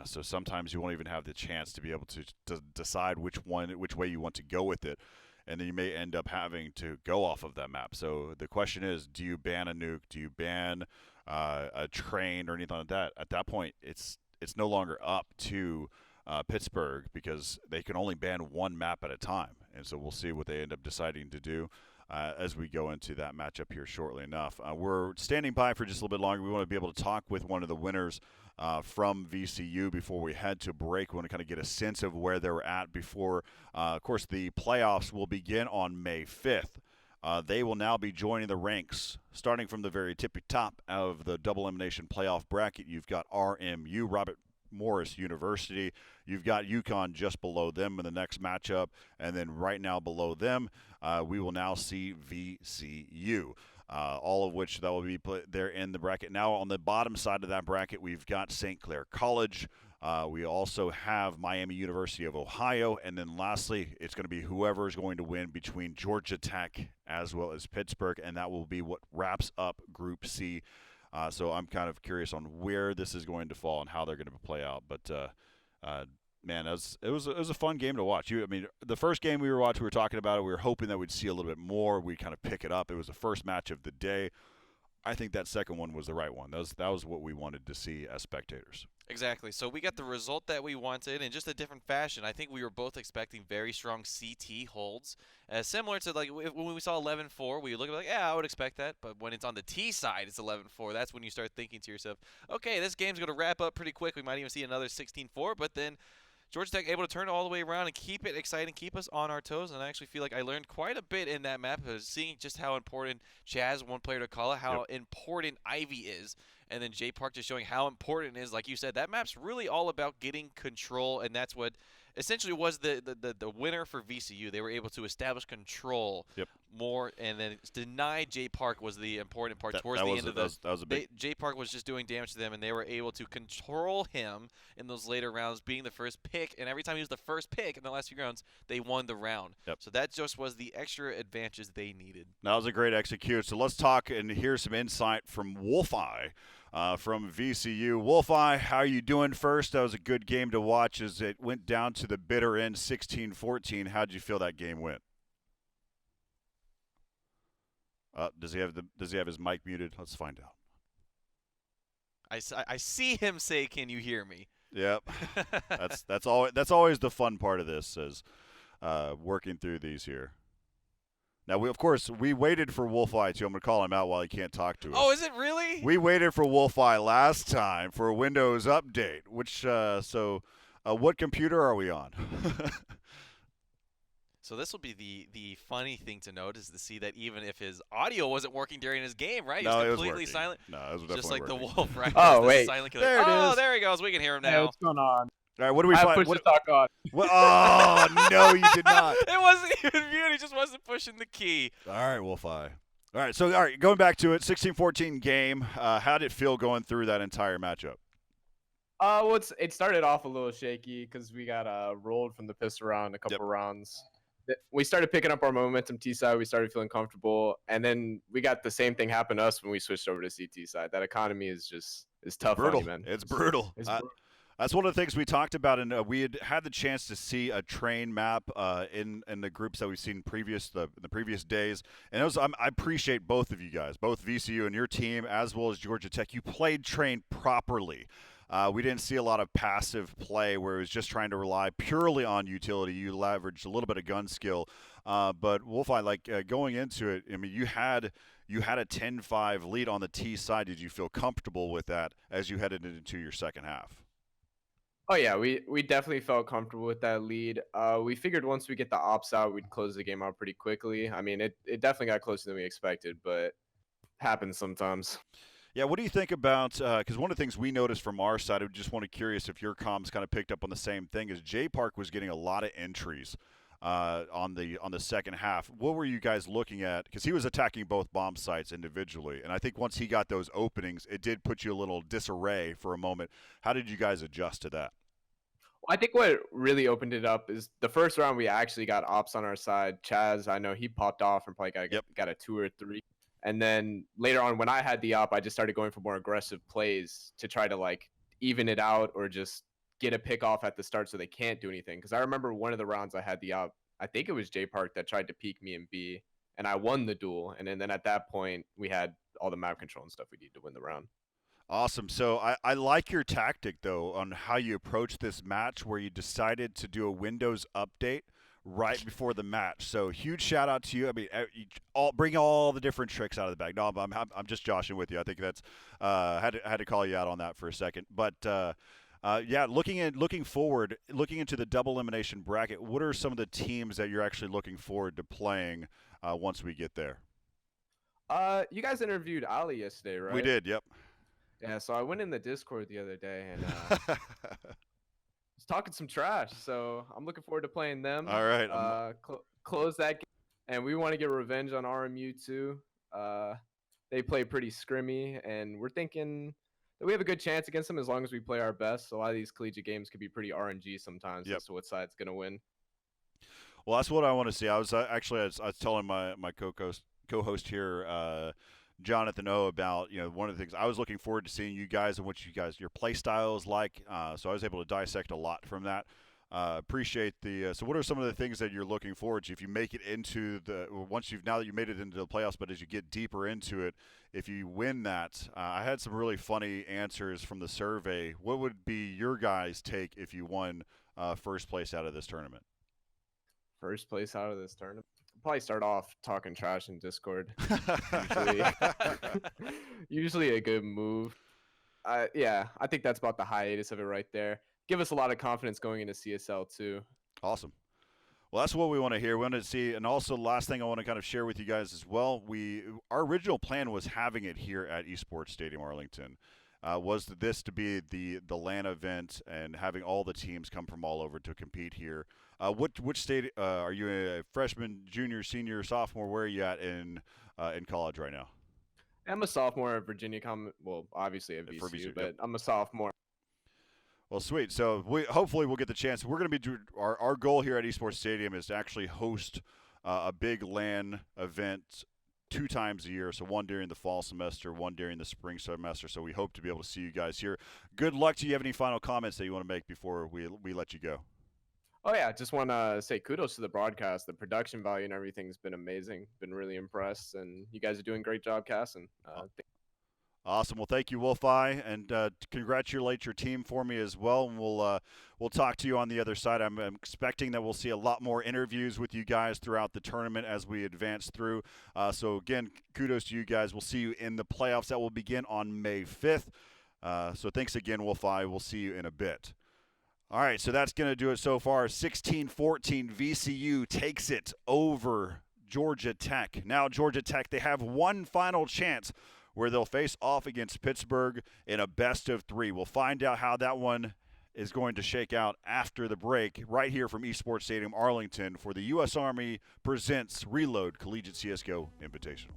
So sometimes you won't even have the chance to be able to decide which way you want to go with it. And then you may end up having to go off of that map. So the question is, do you ban a Nuke? Do you ban a Train or anything like that? At that point, it's no longer up to Pittsburgh because they can only ban one map at a time. And so we'll see what they end up deciding to do as we go into that matchup here shortly enough. We're standing by for just a little bit longer. We want to be able to talk with one of the winners from VCU before we head to break. We want to kind of get a sense of where they're at before, of course, the playoffs will begin on May 5th. They will now be joining the ranks, starting from the very tippy top of the double elimination playoff bracket. You've got RMU, Morris University. You've got UConn just below them in the next matchup, and then right now below them, we will now see VCU. All of which that will be put there in the bracket. Now on the bottom side of that bracket, we've got St. Clair College. We also have Miami University of Ohio, and then lastly, it's going to be whoever is going to win between Georgia Tech as well as Pittsburgh, and that will be what wraps up Group C. So I'm kind of curious on where this is going to fall and how they're going to play out. But man, it was a fun game to watch. I mean, the first game we were watching, we were talking about it. We were hoping that we'd see a little bit more. We'd kind of pick it up. It was the first match of the day. I think that second one was the right one. That was what we wanted to see as spectators. Exactly. So we got the result that we wanted in just a different fashion. I think we were both expecting very strong CT holds, similar to like when we saw 11-4. We look like, yeah, I would expect that. But when it's on the T side, it's 11-4. That's when you start thinking to yourself, okay, this game's going to wrap up pretty quick. We might even see another 16-4. But then Georgia Tech able to turn it all the way around and keep it exciting, keep us on our toes. And I actually feel like I learned quite a bit in that map, seeing just how important Chaz, one player to call it, how important Ivy is. And then Jay Park just showing how important it is. Like you said, that map's really all about getting control, and that's what essentially was the winner for VCU. They were able to establish control more, and then deny Jay Park was the important part towards the end of the. That was a big. Jay Park was just doing damage to them, and they were able to control him in those later rounds, being the first pick. And every time he was the first pick in the last few rounds, they won the round. So that just was the extra advantage they needed. That was a great execute. So let's talk and hear some insight from Wolfeye. From VCU. Wolfeye, how are you doing first? That was a good game to watch as it went down to the bitter end, 16-14. How did you feel that game went? Does he have his mic muted? Let's find out. I see him say, "Can you hear me?" Yep. that's always the fun part of this, is working through these here. Now, we waited for Wolfeye, too. I'm going to call him out while he can't talk to us. Oh, is it really? We waited for Wolfeye last time for a Windows update, what computer are we on? So this will be the funny thing to note, is to see that even if his audio wasn't working during his game, right? No, he was completely silent. No, it was definitely just like working. the wolf, right? Oh, wait. Silent killer. There it is. Oh, there he goes. We can hear him now. Yeah, what's going on? All right, what do we I find? pushed the talk on. Oh, no, you did not. It wasn't even muted. He just wasn't pushing the key. All right, Wolfeye. All right, going back to it, 16-14 game. How did it feel going through that entire matchup? Well, it started off a little shaky because we got rolled from the pistol round a couple rounds. We started picking up our momentum T side. We started feeling comfortable, and then we got the same thing happen to us when we switched over to CT side. That economy is tough. Brutal. On you, man. It's brutal. That's one of the things we talked about, and we had the chance to see a train map in the groups that we've seen the previous days. And I appreciate both of you guys, both VCU and your team, as well as Georgia Tech. You played train properly. We didn't see a lot of passive play where it was just trying to rely purely on utility. You leveraged a little bit of gun skill. But Wolfeye, going into it, I mean, you had a 10-5 lead on the T side. Did you feel comfortable with that as you headed into your second half? Oh, yeah, we definitely felt comfortable with that lead. We figured once we get the ops out, we'd close the game out pretty quickly. I mean, it definitely got closer than we expected, but happens sometimes. Yeah, what do you think about because one of the things we noticed from our side, I just want to curious if your comms kind of picked up on the same thing, is Jay Park was getting a lot of entries on the second half. What were you guys looking at? Because he was attacking both bomb sites individually, and I think once he got those openings, it did put you a little disarray for a moment. How did you guys adjust to that? I think what really opened it up is the first round we actually got ops on our side. Chaz, I know he popped off and probably got a 2 or 3. And then later on when I had the op, I just started going for more aggressive plays to try to even it out or just get a pick off at the start so they can't do anything. Because I remember one of the rounds I had the op, I think it was Jay Park that tried to peek me in B, and I won the duel. And then at that point, we had all the map control and stuff we need to win the round. Awesome. So I like your tactic, though, on how you approach this match where you decided to do a Windows update right before the match. So huge shout out to you. I mean, bring all the different tricks out of the bag. No, I'm just joshing with you. I think that's had to call you out on that for a second. But yeah, looking forward, looking into the double elimination bracket, what are some of the teams that you're actually looking forward to playing once we get there? You guys interviewed Ali yesterday, right? We did. Yep. Yeah, so I went in the Discord the other day and was talking some trash. So I'm looking forward to playing them. All right. Close that game, and we want to get revenge on RMU too. They play pretty scrimmy, and we're thinking that we have a good chance against them as long as we play our best. So a lot of these collegiate games could be pretty RNG sometimes Yep. as to what side's gonna win. Well, that's what I want to see. I was actually I was telling my co-host here, Jonathan O, about one of the things I was looking forward to seeing you guys and what your play style is like. So I was able to dissect a lot from that. Appreciate the. So what are some of the things that you're looking forward to if you make it into now that you made it into the playoffs, but as you get deeper into it, if you win that, I had some really funny answers from the survey. What would be your guys' take if you won first place out of this tournament? First place out of this tournament. I'll probably start off talking trash in Discord. Usually, usually a good move. Yeah, I think that's about the hiatus of it right there. Give us a lot of confidence going into CSL too. Awesome. Well, that's what we want to hear. We want to see, and also last thing I want to kind of share with you guys as well. Our original plan was having it here at Esports Stadium Arlington. Was this to be the LAN event and having all the teams come from all over to compete here? Which state are you a freshman, junior, senior, sophomore? Where are you at in college right now? I'm a sophomore at Virginia. Well, obviously at VCU, but I'm a sophomore. Well, sweet. So hopefully we'll get the chance. We're going to be our goal here at Esports Stadium is to actually host a big LAN event 2 times a year. So one during the fall semester, one during the spring semester. So we hope to be able to see you guys here. Good luck to you. Have any final comments that you want to make before we let you go? Oh yeah, just want to say kudos to the broadcast. The production value and everything's been amazing. Been really impressed, and you guys are doing a great job casting. Awesome. Well, thank you, Wolfeye, and congratulate your team for me as well. And we'll talk to you on the other side. I'm expecting that we'll see a lot more interviews with you guys throughout the tournament as we advance through. So again, kudos to you guys. We'll see you in the playoffs that will begin on May 5th. So thanks again, Wolfeye. We'll see you in a bit. All right, so that's going to do it so far. 16-14, VCU takes it over Georgia Tech. Now Georgia Tech, they have one final chance where they'll face off against Pittsburgh in a best-of-3. We'll find out how that one is going to shake out after the break right here from Esports Stadium Arlington for the U.S. Army Presents Reload Collegiate CSGO Invitational.